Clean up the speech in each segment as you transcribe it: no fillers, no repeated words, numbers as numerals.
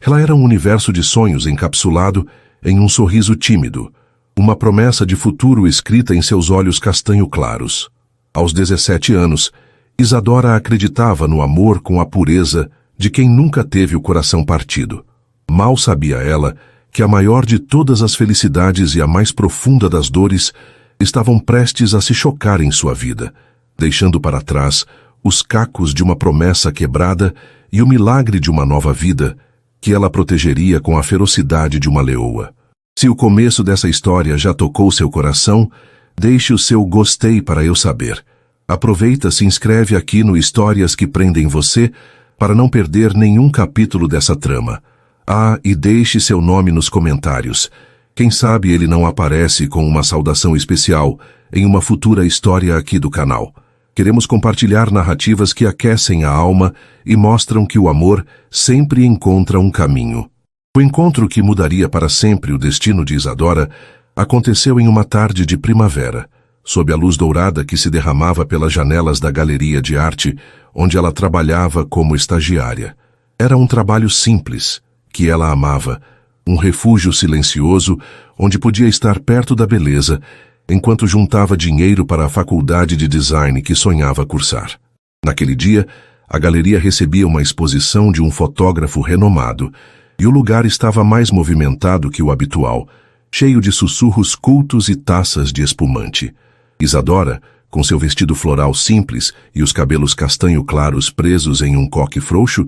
Ela era um universo de sonhos encapsulado em um sorriso tímido, uma promessa de futuro escrita em seus olhos castanho claros. Aos 17 anos, Isadora acreditava no amor com a pureza de quem nunca teve o coração partido. Mal sabia ela que a maior de todas as felicidades e a mais profunda das dores estavam prestes a se chocar em sua vida, deixando para trás os cacos de uma promessa quebrada e o milagre de uma nova vida que ela protegeria com a ferocidade de uma leoa. Se o começo dessa história já tocou seu coração, deixe o seu gostei para eu saber. Aproveita, se inscreve aqui no Histórias que Prendem Você para não perder nenhum capítulo dessa trama. E deixe seu nome nos comentários. Quem sabe ele não aparece com uma saudação especial em uma futura história aqui do canal. Queremos compartilhar narrativas que aquecem a alma e mostram que o amor sempre encontra um caminho. O encontro que mudaria para sempre o destino de Isadora aconteceu em uma tarde de primavera, sob a luz dourada que se derramava pelas janelas da galeria de arte, onde ela trabalhava como estagiária. Era um trabalho simples, que ela amava, um refúgio silencioso onde podia estar perto da beleza, enquanto juntava dinheiro para a faculdade de design que sonhava cursar. Naquele dia, a galeria recebia uma exposição de um fotógrafo renomado, e o lugar estava mais movimentado que o habitual, cheio de sussurros cultos e taças de espumante. Isadora, com seu vestido floral simples e os cabelos castanho claros presos em um coque frouxo,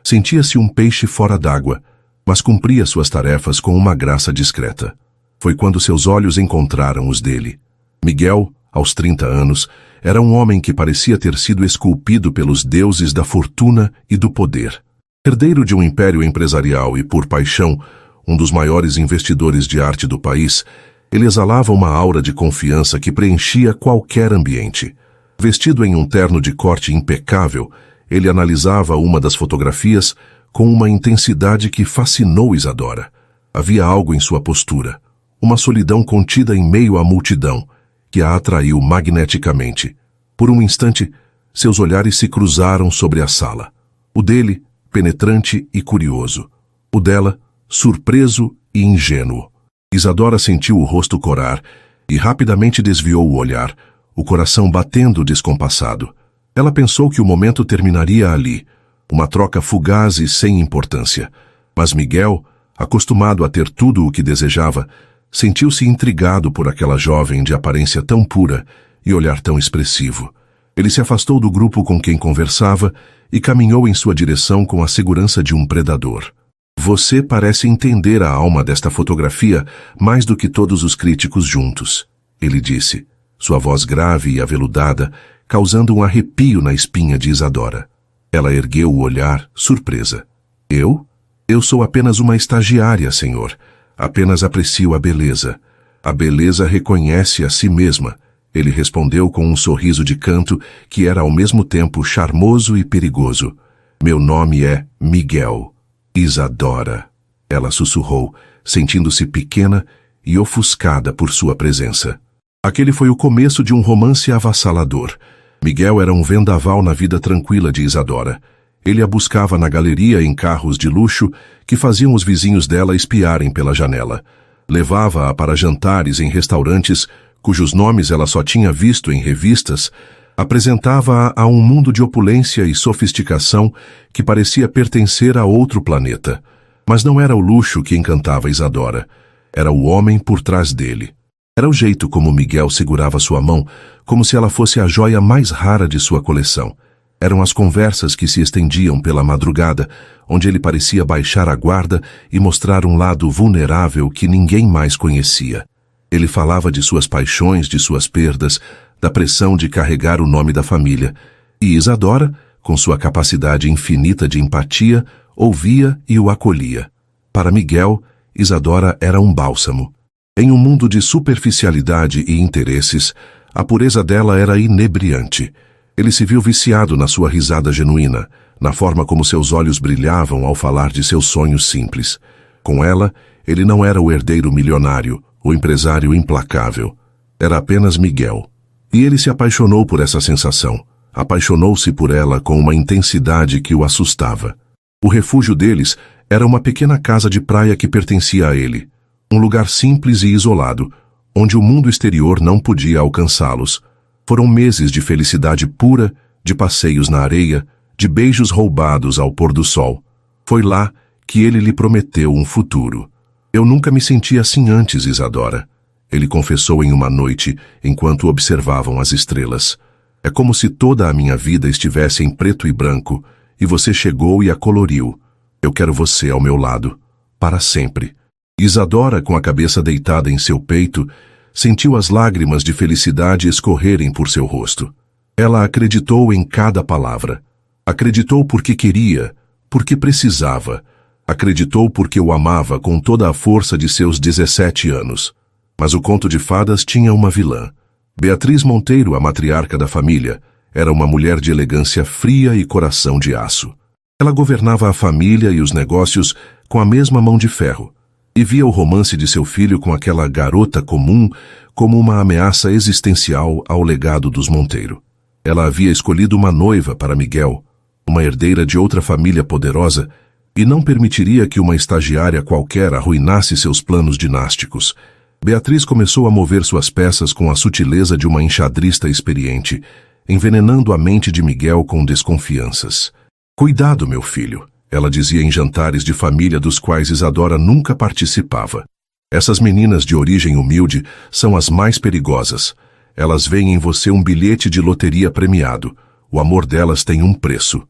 sentia-se um peixe fora d'água, mas cumpria suas tarefas com uma graça discreta. Foi quando seus olhos encontraram os dele. Miguel, aos 30 anos, era um homem que parecia ter sido esculpido pelos deuses da fortuna e do poder. Herdeiro de um império empresarial e, por paixão, um dos maiores investidores de arte do país, ele exalava uma aura de confiança que preenchia qualquer ambiente. Vestido em um terno de corte impecável, ele analisava uma das fotografias com uma intensidade que fascinou Isadora. Havia algo em sua postura, uma solidão contida em meio à multidão, que a atraiu magneticamente. Por um instante, seus olhares se cruzaram sobre a sala. O dele, penetrante e curioso. O dela, surpreso e ingênuo. Isadora sentiu o rosto corar e rapidamente desviou o olhar, o coração batendo descompassado. Ela pensou que o momento terminaria ali, uma troca fugaz e sem importância. Mas Miguel, acostumado a ter tudo o que desejava, sentiu-se intrigado por aquela jovem de aparência tão pura e olhar tão expressivo. Ele se afastou do grupo com quem conversava e caminhou em sua direção com a segurança de um predador. Você parece entender a alma desta fotografia mais do que todos os críticos juntos, ele disse, sua voz grave e aveludada, causando um arrepio na espinha de Isadora. Ela ergueu o olhar, surpresa. Eu? Eu sou apenas uma estagiária, senhor. Apenas aprecio a beleza. A beleza reconhece a si mesma, ele respondeu com um sorriso de canto que era ao mesmo tempo charmoso e perigoso. Meu nome é Miguel. Isadora. Ela sussurrou, sentindo-se pequena e ofuscada por sua presença. Aquele foi o começo de um romance avassalador. Miguel era um vendaval na vida tranquila de Isadora. Ele a buscava na galeria em carros de luxo que faziam os vizinhos dela espiarem pela janela. Levava-a para jantares em restaurantes cujos nomes ela só tinha visto em revistas. Apresentava-a a um mundo de opulência e sofisticação que parecia pertencer a outro planeta. Mas não era o luxo que encantava Isadora. Era o homem por trás dele. Era o jeito como Miguel segurava sua mão, como se ela fosse a joia mais rara de sua coleção. Eram as conversas que se estendiam pela madrugada, onde ele parecia baixar a guarda e mostrar um lado vulnerável que ninguém mais conhecia. Ele falava de suas paixões, de suas perdas, da pressão de carregar o nome da família. E Isadora, com sua capacidade infinita de empatia, ouvia e o acolhia. Para Miguel, Isadora era um bálsamo. Em um mundo de superficialidade e interesses, a pureza dela era inebriante. Ele se viu viciado na sua risada genuína, na forma como seus olhos brilhavam ao falar de seus sonhos simples. Com ela, ele não era o herdeiro milionário, o empresário implacável. Era apenas Miguel. E ele se apaixonou por essa sensação. Apaixonou-se por ela com uma intensidade que o assustava. O refúgio deles Era uma pequena casa de praia que pertencia a ele. Um lugar simples e isolado, onde o mundo exterior não podia alcançá-los. Foram meses de felicidade pura, de passeios na areia, de beijos roubados ao pôr do sol. Foi lá que ele lhe prometeu um futuro. Eu nunca me senti assim antes, Isadora. Ele confessou em uma noite, enquanto observavam as estrelas. É como se toda a minha vida estivesse em preto e branco, e você chegou e a coloriu. Eu quero você ao meu lado, para sempre. Isadora, com a cabeça deitada em seu peito, sentiu as lágrimas de felicidade escorrerem por seu rosto. Ela acreditou em cada palavra. Acreditou porque queria, porque precisava. Acreditou porque o amava com toda a força de seus 17 anos. Mas o conto de fadas tinha uma vilã. Beatriz Monteiro, a matriarca da família, era uma mulher de elegância fria e coração de aço. Ela governava a família e os negócios com a mesma mão de ferro, e via o romance de seu filho com aquela garota comum como uma ameaça existencial ao legado dos Monteiro. Ela havia escolhido uma noiva para Miguel, uma herdeira de outra família poderosa, e não permitiria que uma estagiária qualquer arruinasse seus planos dinásticos. Beatriz começou a mover suas peças com a sutileza de uma enxadrista experiente, envenenando a mente de Miguel com desconfianças. Cuidado, meu filho, ela dizia em jantares de família dos quais Isadora nunca participava. Essas meninas de origem humilde são as mais perigosas. Elas veem em você um bilhete de loteria premiado. O amor delas tem um preço.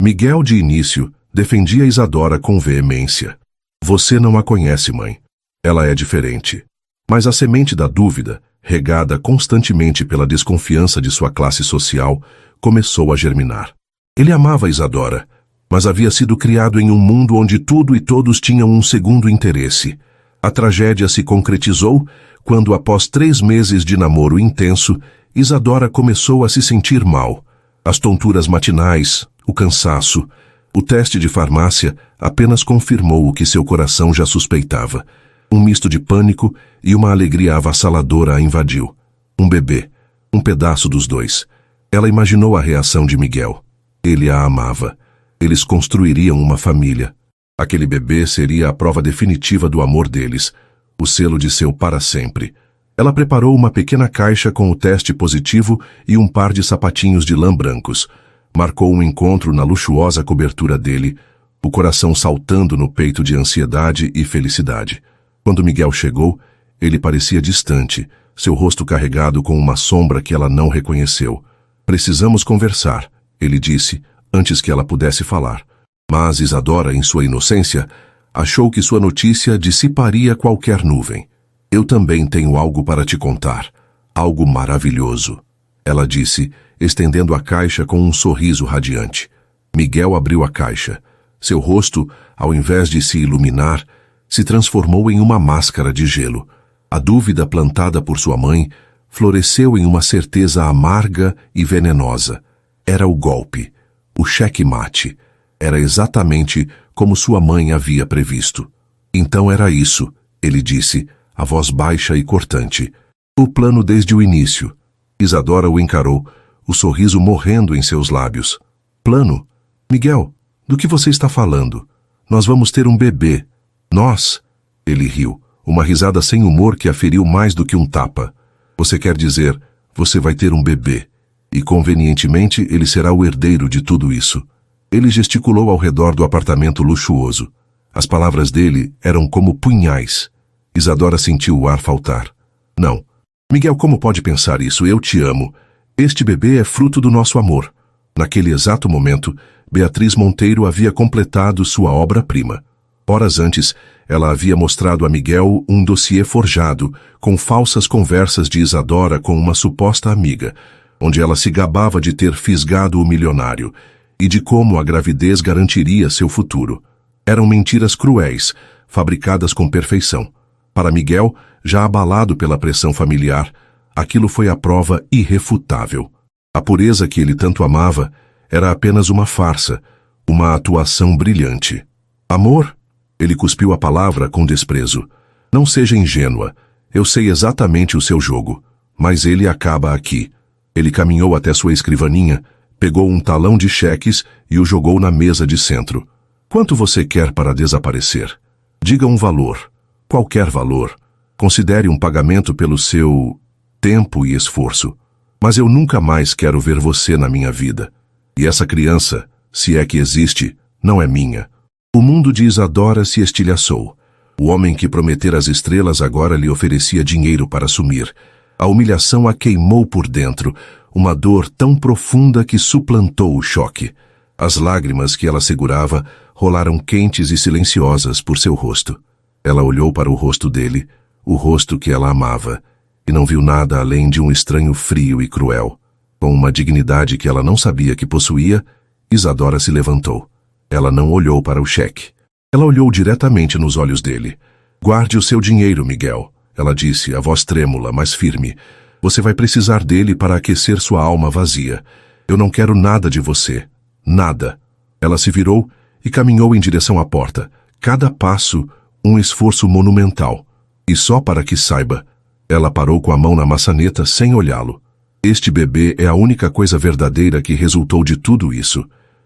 Miguel, de início, defendia Isadora com veemência. Você não a conhece, mãe. Ela é diferente. Mas a semente da dúvida, regada constantemente pela desconfiança de sua classe social, começou a germinar. Ele amava Isadora, mas havia sido criado em um mundo onde tudo e todos tinham um segundo interesse. A tragédia se concretizou quando, após 3 meses de namoro intenso, Isadora começou a se sentir mal. As tonturas matinais, o cansaço, o teste de farmácia apenas confirmou o que seu coração já suspeitava. Um misto de pânico e uma alegria avassaladora a invadiu. Um bebê, um pedaço dos dois. Ela imaginou a reação de Miguel. Ele a amava. Eles construiriam uma família. Aquele bebê seria a prova definitiva do amor deles, o selo de seu para sempre. Ela preparou uma pequena caixa com o teste positivo e um par de sapatinhos de lã brancos. Marcou um encontro na luxuosa cobertura dele, o coração saltando no peito de ansiedade e felicidade. Quando Miguel chegou, ele parecia distante, seu rosto carregado com uma sombra que ela não reconheceu. Precisamos conversar, ele disse, antes que ela pudesse falar. Mas Isadora, em sua inocência, achou que sua notícia dissiparia qualquer nuvem. Eu também tenho algo para te contar. Algo maravilhoso. Ela disse, estendendo a caixa com um sorriso radiante. Miguel abriu a caixa. Seu rosto, ao invés de se iluminar, se transformou em uma máscara de gelo. A dúvida plantada por sua mãe floresceu em uma certeza amarga e venenosa. Era o golpe, o cheque-mate. Era exatamente como sua mãe havia previsto. Então era isso, ele disse, a voz baixa e cortante. O plano desde o início. Isadora o encarou, o sorriso morrendo em seus lábios. Plano? Miguel, do que você está falando? Nós vamos ter um bebê. Nós? Ele riu, uma risada sem humor que a feriu mais do que um tapa. Você quer dizer, você vai ter um bebê. E convenientemente ele será o herdeiro de tudo isso. Ele gesticulou ao redor do apartamento luxuoso. As palavras dele eram como punhais. Isadora sentiu o ar faltar. Não. Miguel, como pode pensar isso? Eu te amo. Este bebê é fruto do nosso amor. Naquele exato momento, Beatriz Monteiro havia completado sua obra-prima. Horas antes, ela havia mostrado a Miguel um dossiê forjado, com falsas conversas de Isadora com uma suposta amiga, onde ela se gabava de ter fisgado o milionário e de como a gravidez garantiria seu futuro. Eram mentiras cruéis, fabricadas com perfeição. Para Miguel, já abalado pela pressão familiar, aquilo foi a prova irrefutável. A pureza que ele tanto amava era apenas uma farsa, uma atuação brilhante. Amor? Ele cuspiu a palavra com desprezo. Não seja ingênua. Eu sei exatamente o seu jogo. Mas ele acaba aqui. Ele caminhou até sua escrivaninha, pegou um talão de cheques e o jogou na mesa de centro. Quanto você quer para desaparecer? Diga um valor, qualquer valor. Considere um pagamento pelo seu tempo e esforço. Mas eu nunca mais quero ver você na minha vida. E essa criança, se é que existe, não é minha. O mundo de Isadora se estilhaçou. O homem que prometera as estrelas agora lhe oferecia dinheiro para sumir. A humilhação a queimou por dentro, uma dor tão profunda que suplantou o choque. As lágrimas que ela segurava rolaram quentes e silenciosas por seu rosto. Ela olhou para o rosto dele, o rosto que ela amava, e não viu nada além de um estranho frio e cruel. Com uma dignidade que ela não sabia que possuía, Isadora se levantou. Ela não olhou para o cheque. Ela olhou diretamente nos olhos dele. Guarde o seu dinheiro, Miguel, ela disse, a voz trêmula, mas firme. Você vai precisar dele para aquecer sua alma vazia. Eu não quero nada de você. Nada. Ela se virou e caminhou em direção à porta. Cada passo, um esforço monumental. E só para que saiba, ela parou com a mão na maçaneta sem olhá-lo. Este bebê é a única coisa verdadeira que resultou de tudo isso.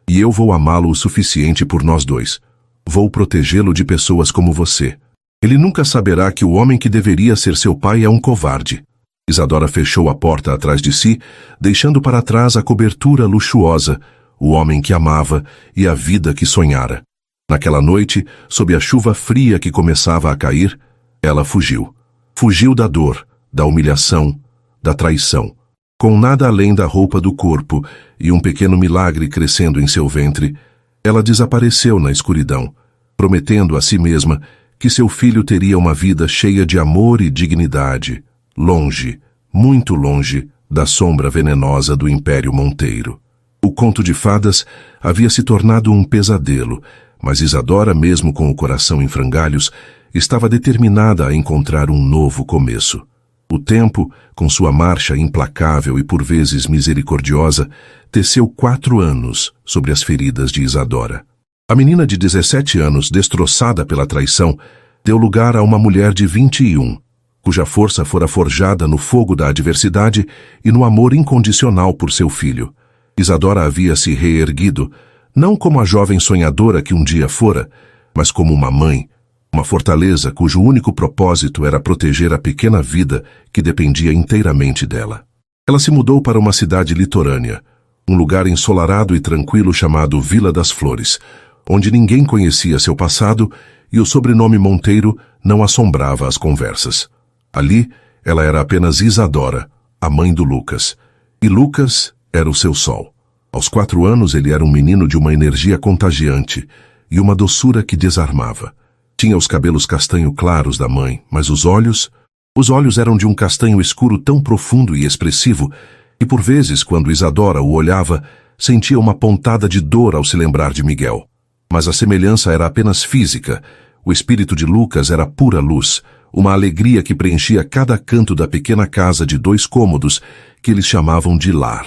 E eu vou amá-lo o suficiente por nós dois. Vou protegê-lo de pessoas como você. Ele nunca saberá que o homem que deveria ser seu pai é um covarde. Isadora fechou a porta atrás de si, deixando para trás a cobertura luxuosa, o homem que amava e a vida que sonhara. Naquela noite, sob a chuva fria que começava a cair, ela fugiu. Fugiu da dor, da humilhação, da traição. Com nada além da roupa do corpo e um pequeno milagre crescendo em seu ventre, ela desapareceu na escuridão, prometendo a si mesma que seu filho teria uma vida cheia de amor e dignidade, longe, muito longe, da sombra venenosa do Império Monteiro. O conto de fadas havia se tornado um pesadelo, mas Isadora, mesmo com o coração em frangalhos, estava determinada a encontrar um novo começo. O tempo, com sua marcha implacável e por vezes misericordiosa, teceu 4 anos sobre as feridas de Isadora. A menina de 17 anos, destroçada pela traição, deu lugar a uma mulher de 21, cuja força fora forjada no fogo da adversidade e no amor incondicional por seu filho. Isadora havia se reerguido, não como a jovem sonhadora que um dia fora, mas como uma mãe, uma fortaleza cujo único propósito era proteger a pequena vida que dependia inteiramente dela. Ela se mudou para uma cidade litorânea, um lugar ensolarado e tranquilo chamado Vila das Flores, onde ninguém conhecia seu passado e o sobrenome Monteiro não assombrava as conversas. Ali, ela era apenas Isadora, a mãe do Lucas, e Lucas era o seu sol. Aos 4 anos, ele era um menino de uma energia contagiante e uma doçura que desarmava. Tinha os cabelos castanho claros da mãe, mas os olhos eram de um castanho escuro tão profundo e expressivo que, por vezes, quando Isadora o olhava, sentia uma pontada de dor ao se lembrar de Miguel. Mas a semelhança era apenas física. O espírito de Lucas era pura luz, uma alegria que preenchia cada canto da pequena casa de 2 cômodos que eles chamavam de lar.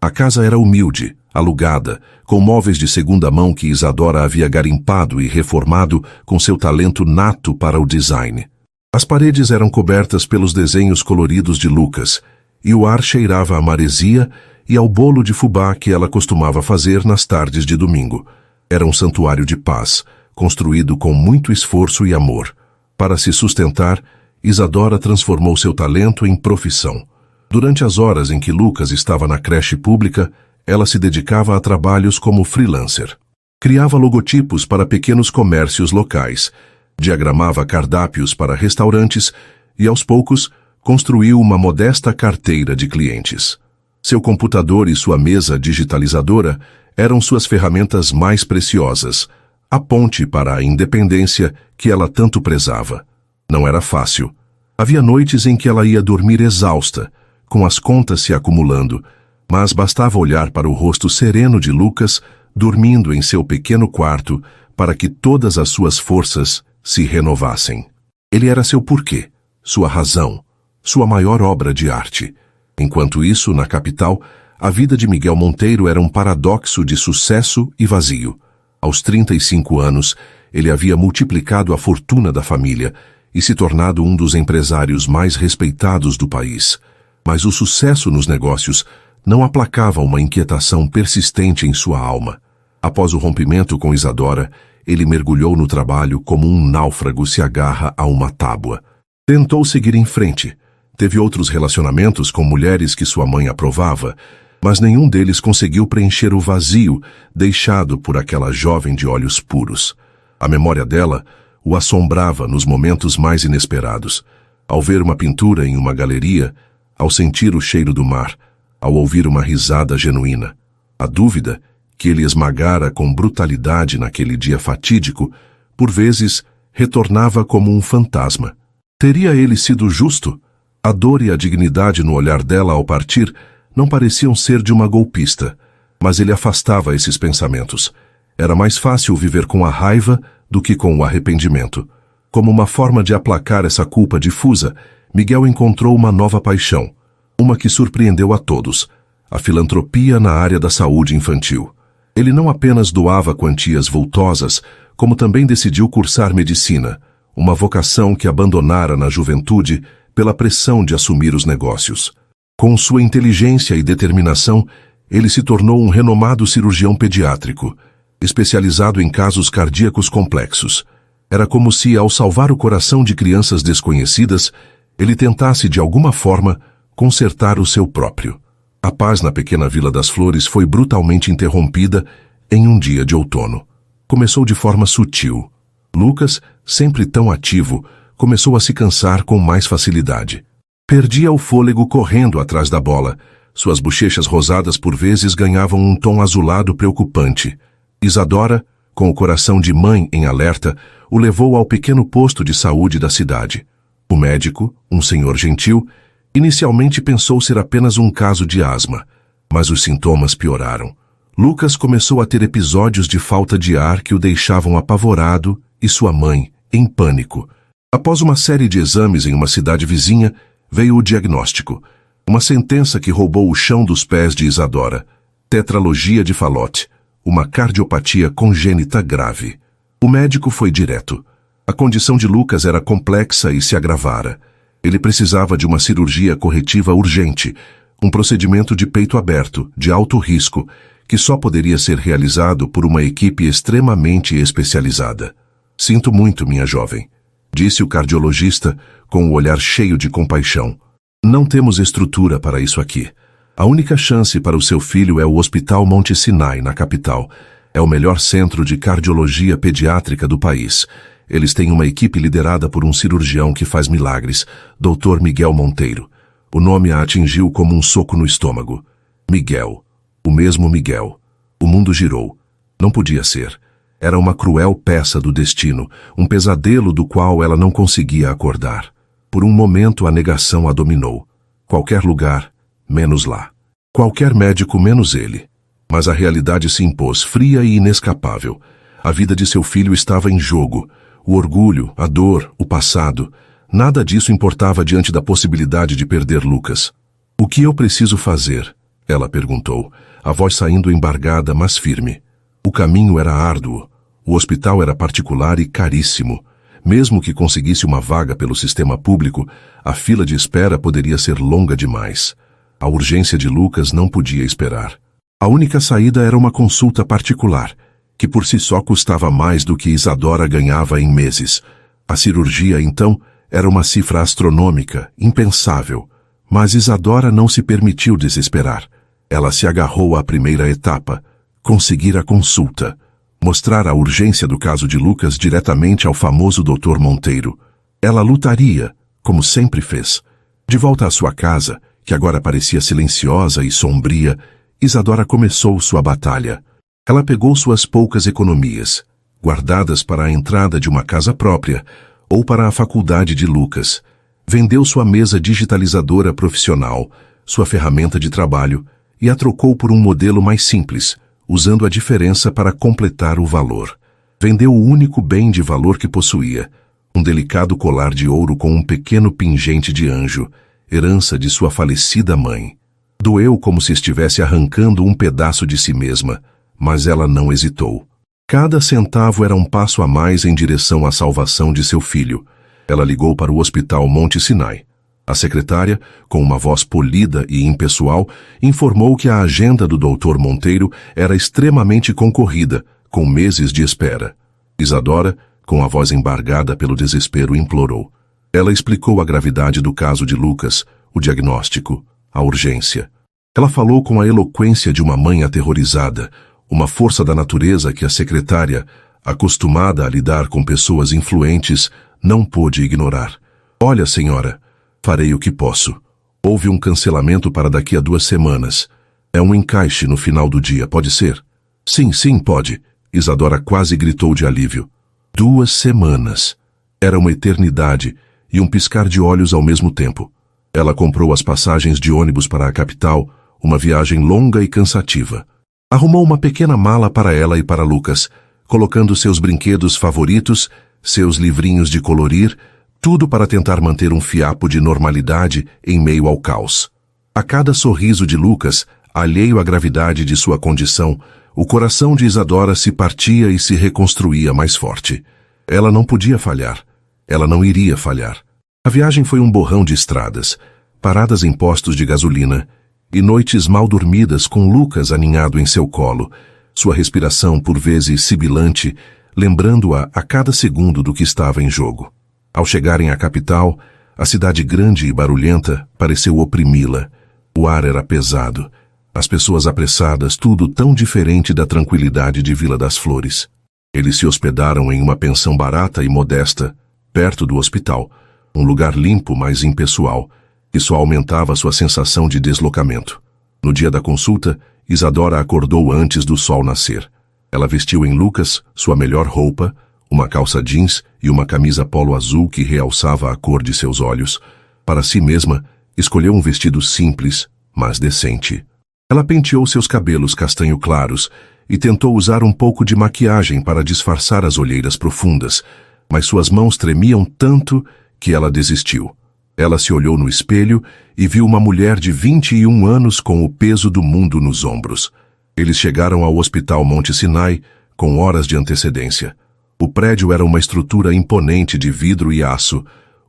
A casa era humilde, alugada, com móveis de segunda mão que Isadora havia garimpado e reformado com seu talento nato para o design. As paredes eram cobertas pelos desenhos coloridos de Lucas, e o ar cheirava a maresia e ao bolo de fubá que ela costumava fazer nas tardes de domingo. Era um santuário de paz, construído com muito esforço e amor. Para se sustentar, Isadora transformou seu talento em profissão. Durante as horas em que Lucas estava na creche pública, ela se dedicava a trabalhos como freelancer. Criava logotipos para pequenos comércios locais, diagramava cardápios para restaurantes e, aos poucos, construiu uma modesta carteira de clientes. Seu computador e sua mesa digitalizadora eram suas ferramentas mais preciosas, a ponte para a independência que ela tanto prezava. Não era fácil. Havia noites em que ela ia dormir exausta, com as contas se acumulando, mas bastava olhar para o rosto sereno de Lucas, dormindo em seu pequeno quarto, para que todas as suas forças se renovassem. Ele era seu porquê, sua razão, sua maior obra de arte. Enquanto isso, na capital, a vida de Miguel Monteiro era um paradoxo de sucesso e vazio. Aos 35 anos, ele havia multiplicado a fortuna da família e se tornado um dos empresários mais respeitados do país. Mas o sucesso nos negócios não aplacava uma inquietação persistente em sua alma. Após o rompimento com Isadora, ele mergulhou no trabalho como um náufrago se agarra a uma tábua. Tentou seguir em frente. Teve outros relacionamentos com mulheres que sua mãe aprovava, mas nenhum deles conseguiu preencher o vazio deixado por aquela jovem de olhos puros. A memória dela o assombrava nos momentos mais inesperados. Ao ver uma pintura em uma galeria, ao sentir o cheiro do mar, ao ouvir uma risada genuína. A dúvida, que ele esmagara com brutalidade naquele dia fatídico, por vezes retornava como um fantasma. Teria ele sido justo? A dor e a dignidade no olhar dela ao partir não pareciam ser de uma golpista, mas ele afastava esses pensamentos. Era mais fácil viver com a raiva do que com o arrependimento. Como uma forma de aplacar essa culpa difusa, Miguel encontrou uma nova paixão, uma que surpreendeu a todos: a filantropia na área da saúde infantil. Ele não apenas doava quantias vultosas, como também decidiu cursar medicina, uma vocação que abandonara na juventude pela pressão de assumir os negócios. Com sua inteligência e determinação, ele se tornou um renomado cirurgião pediátrico, especializado em casos cardíacos complexos. Era como se, ao salvar o coração de crianças desconhecidas, ele tentasse, de alguma forma, consertar o seu próprio. A paz na pequena Vila das Flores foi brutalmente interrompida em um dia de outono. Começou de forma sutil. Lucas, sempre tão ativo, começou a se cansar com mais facilidade. Perdia o fôlego correndo atrás da bola. Suas bochechas rosadas por vezes ganhavam um tom azulado preocupante. Isadora, com o coração de mãe em alerta, o levou ao pequeno posto de saúde da cidade. O médico, um senhor gentil, inicialmente pensou ser apenas um caso de asma, mas os sintomas pioraram. Lucas começou a ter episódios de falta de ar que o deixavam apavorado e sua mãe, em pânico. Após uma série de exames em uma cidade vizinha, veio o diagnóstico. Uma sentença que roubou o chão dos pés de Isadora. Tetralogia de Fallot, uma cardiopatia congênita grave. O médico foi direto. A condição de Lucas era complexa e se agravara. Ele precisava de uma cirurgia corretiva urgente, um procedimento de peito aberto, de alto risco, que só poderia ser realizado por uma equipe extremamente especializada. Sinto muito, minha jovem, disse o cardiologista com o olhar cheio de compaixão. Não temos estrutura para isso aqui. A única chance para o seu filho é o Hospital Monte Sinai, na capital. É o melhor centro de cardiologia pediátrica do país. Eles têm uma equipe liderada por um cirurgião que faz milagres, Dr. Miguel Monteiro. O nome a atingiu como um soco no estômago. Miguel. O mesmo Miguel. O mundo girou. Não podia ser. Era uma cruel peça do destino, um pesadelo do qual ela não conseguia acordar. Por um momento a negação a dominou. Qualquer lugar, menos lá. Qualquer médico, menos ele. Mas a realidade se impôs, fria e inescapável. A vida de seu filho estava em jogo. O orgulho, a dor, o passado. Nada disso importava diante da possibilidade de perder Lucas. O que eu preciso fazer? Ela perguntou, a voz saindo embargada, mas firme. O caminho era árduo. O hospital era particular e caríssimo. Mesmo que conseguisse uma vaga pelo sistema público, a fila de espera poderia ser longa demais. A urgência de Lucas não podia esperar. A única saída era uma consulta particular, que por si só custava mais do que Isadora ganhava em meses. A cirurgia, então, era uma cifra astronômica, impensável. Mas Isadora não se permitiu desesperar. Ela se agarrou à primeira etapa, conseguir a consulta. Mostrar a urgência do caso de Lucas diretamente ao famoso Dr. Monteiro. Ela lutaria, como sempre fez. De volta à sua casa, que agora parecia silenciosa e sombria, Isadora começou sua batalha. Ela pegou suas poucas economias, guardadas para a entrada de uma casa própria ou para a faculdade de Lucas. Vendeu sua mesa digitalizadora profissional, sua ferramenta de trabalho, e a trocou por um modelo mais simples, usando a diferença para completar o valor. Vendeu o único bem de valor que possuía, um delicado colar de ouro com um pequeno pingente de anjo, herança de sua falecida mãe. Doeu como se estivesse arrancando um pedaço de si mesma, mas ela não hesitou. Cada centavo era um passo a mais em direção à salvação de seu filho. Ela ligou para o Hospital Monte Sinai. A secretária, com uma voz polida e impessoal, informou que a agenda do Dr. Monteiro era extremamente concorrida, com meses de espera. Isadora, com a voz embargada pelo desespero, implorou. Ela explicou a gravidade do caso de Lucas, o diagnóstico, a urgência. Ela falou com a eloquência de uma mãe aterrorizada, uma força da natureza que a secretária, acostumada a lidar com pessoas influentes, não pôde ignorar. Olha, senhora, farei o que posso. Houve um cancelamento para daqui a 2 semanas. É um encaixe no final do dia, pode ser? Sim, pode. Isadora quase gritou de alívio. 2 semanas. Era uma eternidade e um piscar de olhos ao mesmo tempo. Ela comprou as passagens de ônibus para a capital, uma viagem longa e cansativa. Arrumou uma pequena mala para ela e para Lucas, colocando seus brinquedos favoritos, seus livrinhos de colorir, tudo para tentar manter um fiapo de normalidade em meio ao caos. A cada sorriso de Lucas, alheio à gravidade de sua condição, o coração de Isadora se partia e se reconstruía mais forte. Ela não podia falhar. Ela não iria falhar. A viagem foi um borrão de estradas, paradas em postos de gasolina e noites mal dormidas com Lucas aninhado em seu colo, sua respiração por vezes sibilante, lembrando-a a cada segundo do que estava em jogo. Ao chegarem à capital, a cidade grande e barulhenta pareceu oprimi-la. O ar era pesado. As pessoas apressadas, tudo tão diferente da tranquilidade de Vila das Flores. Eles se hospedaram em uma pensão barata e modesta, perto do hospital, um lugar limpo, mas impessoal, que só aumentava sua sensação de deslocamento. No dia da consulta, Isadora acordou antes do sol nascer. Ela vestiu em Lucas sua melhor roupa, uma calça jeans e uma camisa polo azul que realçava a cor de seus olhos. Para si mesma, escolheu um vestido simples, mas decente. Ela penteou seus cabelos castanho claros e tentou usar um pouco de maquiagem para disfarçar as olheiras profundas, mas suas mãos tremiam tanto que ela desistiu. Ela se olhou no espelho e viu uma mulher de 21 anos com o peso do mundo nos ombros. Eles chegaram ao Hospital Monte Sinai com horas de antecedência. O prédio era uma estrutura imponente de vidro e aço,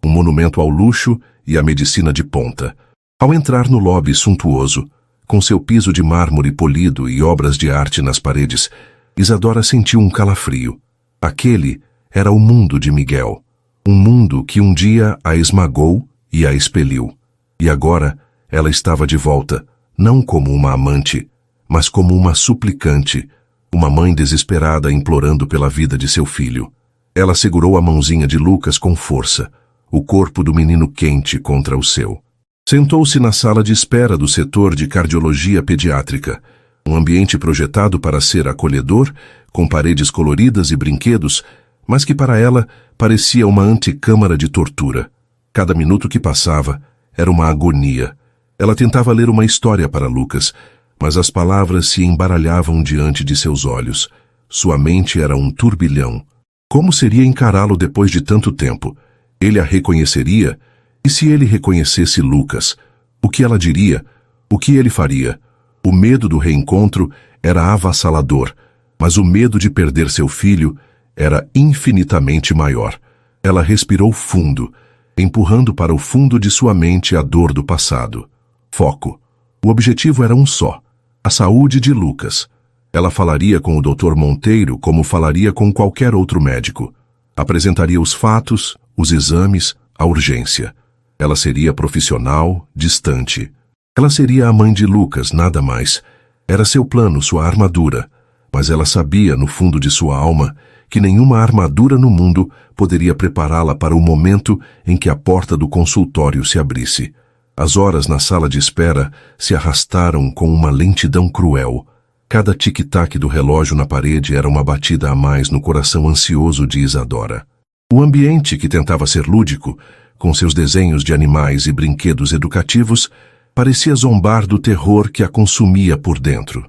um monumento ao luxo e à medicina de ponta. Ao entrar no lobby suntuoso, com seu piso de mármore polido e obras de arte nas paredes, Isadora sentiu um calafrio. Aquele era o mundo de Miguel. Um mundo que um dia a esmagou e a expeliu. E agora ela estava de volta, não como uma amante, mas como uma suplicante, uma mãe desesperada implorando pela vida de seu filho. Ela segurou a mãozinha de Lucas com força, o corpo do menino quente contra o seu. Sentou-se na sala de espera do setor de cardiologia pediátrica, um ambiente projetado para ser acolhedor, com paredes coloridas e brinquedos, mas que para ela parecia uma antecâmara de tortura. Cada minuto que passava era uma agonia. Ela tentava ler uma história para Lucas, mas as palavras se embaralhavam diante de seus olhos. Sua mente era um turbilhão. Como seria encará-lo depois de tanto tempo? Ele a reconheceria? E se ele reconhecesse Lucas? O que ela diria? O que ele faria? O medo do reencontro era avassalador, mas o medo de perder seu filho era infinitamente maior. Ela respirou fundo, empurrando para o fundo de sua mente a dor do passado. Foco. O objetivo era um só: a saúde de Lucas. Ela falaria com o Dr. Monteiro como falaria com qualquer outro médico. Apresentaria os fatos, os exames, a urgência. Ela seria profissional, distante. Ela seria a mãe de Lucas, nada mais. Era seu plano, sua armadura. Mas ela sabia, no fundo de sua alma, que nenhuma armadura no mundo poderia prepará-la para o momento em que a porta do consultório se abrisse. As horas na sala de espera se arrastaram com uma lentidão cruel. Cada tic-tac do relógio na parede era uma batida a mais no coração ansioso de Isadora. O ambiente, que tentava ser lúdico, com seus desenhos de animais e brinquedos educativos, parecia zombar do terror que a consumia por dentro.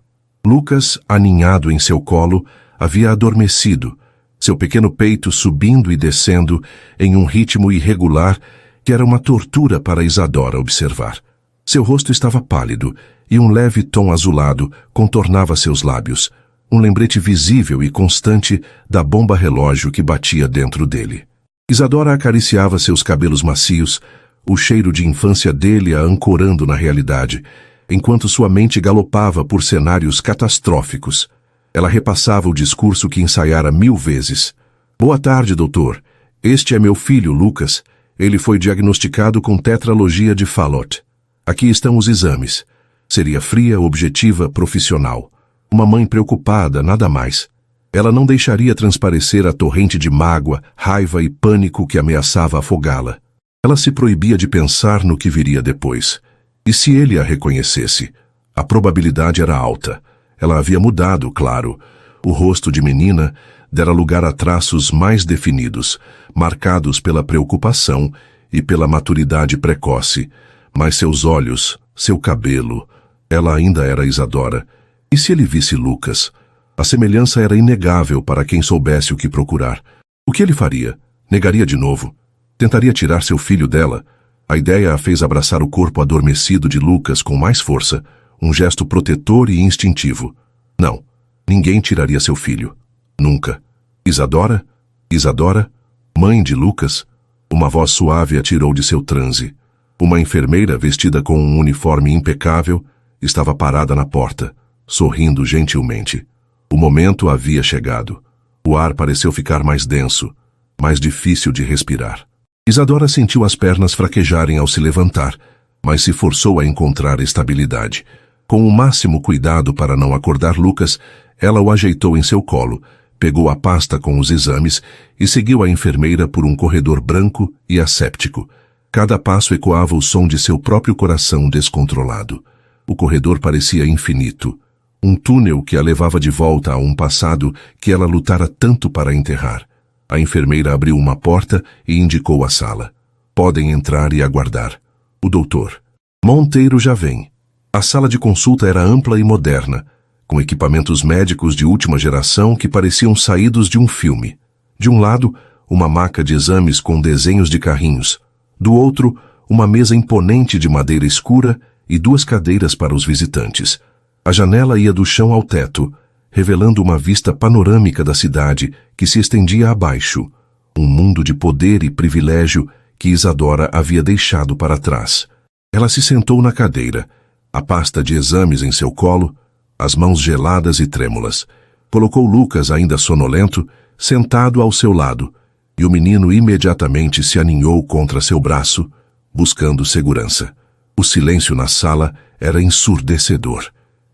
Lucas, aninhado em seu colo, havia adormecido, seu pequeno peito subindo e descendo em um ritmo irregular que era uma tortura para Isadora observar. Seu rosto estava pálido e um leve tom azulado contornava seus lábios, um lembrete visível e constante da bomba relógio que batia dentro dele. Isadora acariciava seus cabelos macios, o cheiro de infância dele a ancorando na realidade, enquanto sua mente galopava por cenários catastróficos. Ela repassava o discurso que ensaiara 1000 vezes. Boa tarde, doutor. Este é meu filho, Lucas. Ele foi diagnosticado com tetralogia de Fallot. Aqui estão os exames. Seria fria, objetiva, profissional. Uma mãe preocupada, nada mais. Ela não deixaria transparecer a torrente de mágoa, raiva e pânico que ameaçava afogá-la. Ela se proibia de pensar no que viria depois. E se ele a reconhecesse? A probabilidade era alta. Ela havia mudado, claro. O rosto de menina dera lugar a traços mais definidos, marcados pela preocupação e pela maturidade precoce. Mas seus olhos, seu cabelo, ela ainda era Isadora. E se ele visse Lucas? A semelhança era inegável para quem soubesse o que procurar. O que ele faria? Negaria de novo? Tentaria tirar seu filho dela? A ideia a fez abraçar o corpo adormecido de Lucas com mais força, um gesto protetor e instintivo. Não, ninguém tiraria seu filho. Nunca. Isadora? Isadora? Mãe de Lucas? Uma voz suave a tirou de seu transe. Uma enfermeira vestida com um uniforme impecável estava parada na porta, sorrindo gentilmente. O momento havia chegado. O ar pareceu ficar mais denso, mais difícil de respirar. Isadora sentiu as pernas fraquejarem ao se levantar, mas se forçou a encontrar estabilidade. Com o máximo cuidado para não acordar Lucas, ela o ajeitou em seu colo, pegou a pasta com os exames e seguiu a enfermeira por um corredor branco e asséptico. Cada passo ecoava o som de seu próprio coração descontrolado. O corredor parecia infinito. Um túnel que a levava de volta a um passado que ela lutara tanto para enterrar. A enfermeira abriu uma porta e indicou a sala. Podem entrar e aguardar. O doutor Monteiro já vem. A sala de consulta era ampla e moderna, com equipamentos médicos de última geração que pareciam saídos de um filme. De um lado, uma maca de exames com desenhos de carrinhos. Do outro, uma mesa imponente de madeira escura e 2 cadeiras para os visitantes. A janela ia do chão ao teto, revelando uma vista panorâmica da cidade que se estendia abaixo, um mundo de poder e privilégio que Isadora havia deixado para trás. Ela se sentou na cadeira, a pasta de exames em seu colo, as mãos geladas e trêmulas. Colocou Lucas, ainda sonolento, sentado ao seu lado, e o menino imediatamente se aninhou contra seu braço, buscando segurança. O silêncio na sala era ensurdecedor.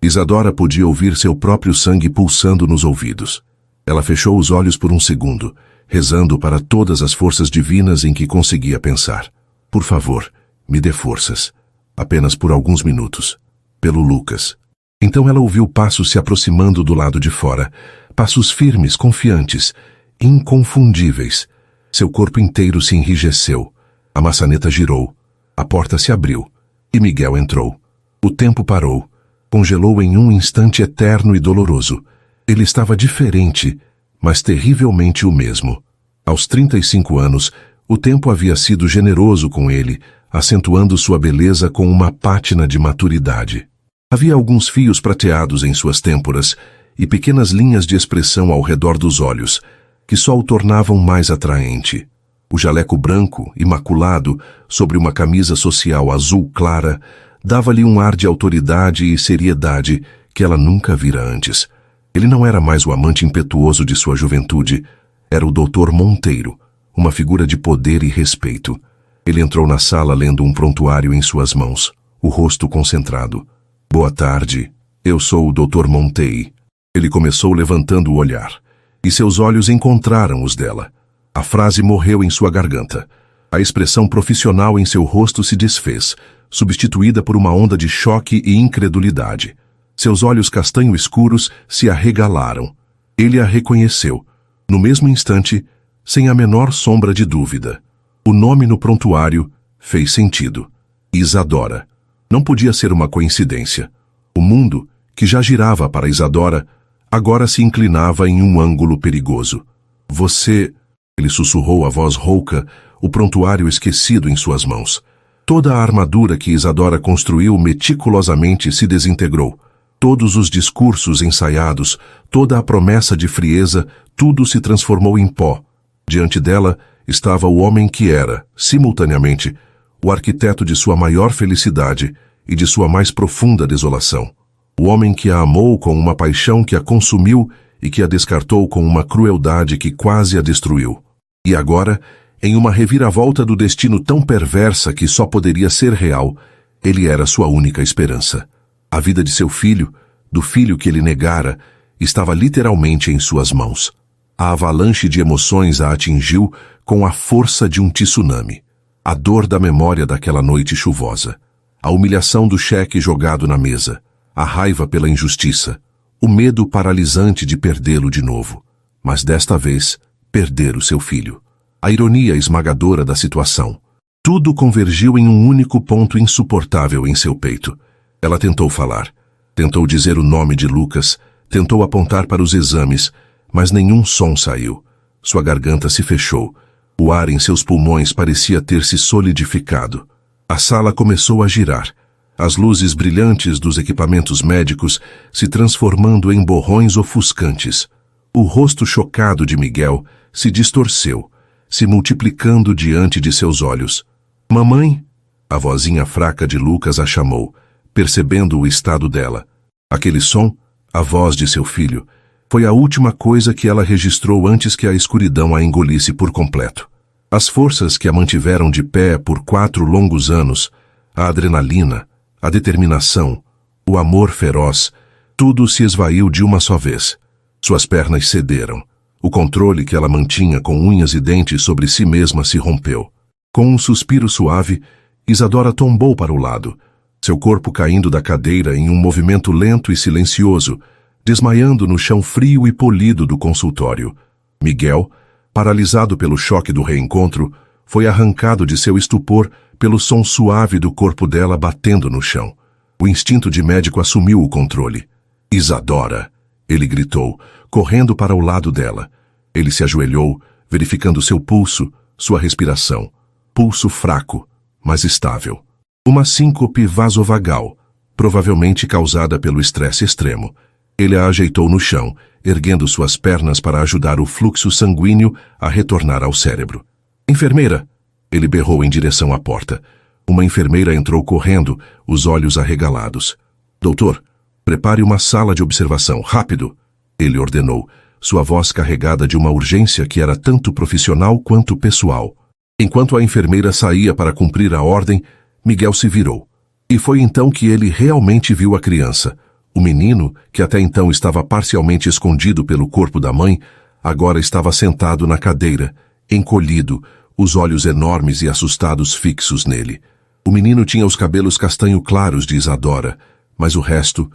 Isadora podia ouvir seu próprio sangue pulsando nos ouvidos. Ela fechou os olhos por um segundo, rezando para todas as forças divinas em que conseguia pensar. Por favor, me dê forças. Apenas por alguns minutos. Pelo Lucas. Então ela ouviu passos se aproximando do lado de fora. Passos firmes, confiantes, inconfundíveis. Seu corpo inteiro se enrijeceu. A maçaneta girou. A porta se abriu. E Miguel entrou. O tempo parou. Congelou em um instante eterno e doloroso. Ele estava diferente, mas terrivelmente o mesmo. Aos 35 anos, o tempo havia sido generoso com ele, acentuando sua beleza com uma pátina de maturidade. Havia alguns fios prateados em suas têmporas e pequenas linhas de expressão ao redor dos olhos, que só o tornavam mais atraente. O jaleco branco, imaculado, sobre uma camisa social azul clara, dava-lhe um ar de autoridade e seriedade que ela nunca vira antes. Ele não era mais o amante impetuoso de sua juventude, era o Dr. Monteiro, uma figura de poder e respeito. Ele entrou na sala lendo um prontuário em suas mãos, o rosto concentrado. Boa tarde, eu sou o Dr. Monteiro. Ele começou levantando o olhar, e seus olhos encontraram os dela. A frase morreu em sua garganta. A expressão profissional em seu rosto se desfez, substituída por uma onda de choque e incredulidade. Seus olhos castanho escuros se arregalaram. Ele a reconheceu. No mesmo instante, sem a menor sombra de dúvida. O nome no prontuário fez sentido. Isadora. Não podia ser uma coincidência. O mundo, que já girava para Isadora, agora se inclinava em um ângulo perigoso. Você... Ele sussurrou a voz rouca, o prontuário esquecido em suas mãos. Toda a armadura que Isadora construiu meticulosamente se desintegrou. Todos os discursos ensaiados, toda a promessa de frieza, tudo se transformou em pó. Diante dela estava o homem que era, simultaneamente, o arquiteto de sua maior felicidade e de sua mais profunda desolação. O homem que a amou com uma paixão que a consumiu e que a descartou com uma crueldade que quase a destruiu. E agora, em uma reviravolta do destino tão perversa que só poderia ser real, ele era sua única esperança. A vida de seu filho, do filho que ele negara, estava literalmente em suas mãos. A avalanche de emoções a atingiu com a força de um tsunami. A dor da memória daquela noite chuvosa, a humilhação do cheque jogado na mesa, a raiva pela injustiça, o medo paralisante de perdê-lo de novo, mas desta vez, perder o seu filho. A ironia esmagadora da situação. Tudo convergiu em um único ponto insuportável em seu peito. Ela tentou falar, tentou dizer o nome de Lucas, tentou apontar para os exames, mas nenhum som saiu. Sua garganta se fechou. O ar em seus pulmões parecia ter se solidificado. A sala começou a girar, as luzes brilhantes dos equipamentos médicos se transformando em borrões ofuscantes. O rosto chocado de Miguel se distorceu, se multiplicando diante de seus olhos. "Mamãe?" A vozinha fraca de Lucas a chamou, percebendo o estado dela. Aquele som, a voz de seu filho, foi a última coisa que ela registrou antes que a escuridão a engolisse por completo. As forças que a mantiveram de pé por 4 longos anos, a adrenalina, a determinação, o amor feroz, tudo se esvaiu de uma só vez. Suas pernas cederam. O controle que ela mantinha com unhas e dentes sobre si mesma se rompeu. Com um suspiro suave, Isadora tombou para o lado, seu corpo caindo da cadeira em um movimento lento e silencioso, desmaiando no chão frio e polido do consultório. Miguel, paralisado pelo choque do reencontro, foi arrancado de seu estupor pelo som suave do corpo dela batendo no chão. O instinto de médico assumiu o controle. "Isadora!" ele gritou, correndo para o lado dela. Ele se ajoelhou, verificando seu pulso, sua respiração. Pulso fraco, mas estável. Uma síncope vasovagal, provavelmente causada pelo estresse extremo. Ele a ajeitou no chão, erguendo suas pernas para ajudar o fluxo sanguíneo a retornar ao cérebro. "Enfermeira!" ele berrou em direção à porta. Uma enfermeira entrou correndo, os olhos arregalados. "Doutor, prepare uma sala de observação, rápido!" ele ordenou, sua voz carregada de uma urgência que era tanto profissional quanto pessoal. Enquanto a enfermeira saía para cumprir a ordem, Miguel se virou. E foi então que ele realmente viu a criança. O menino, que até então estava parcialmente escondido pelo corpo da mãe, agora estava sentado na cadeira, encolhido, os olhos enormes e assustados fixos nele. O menino tinha os cabelos castanho claros de Isadora, mas o resto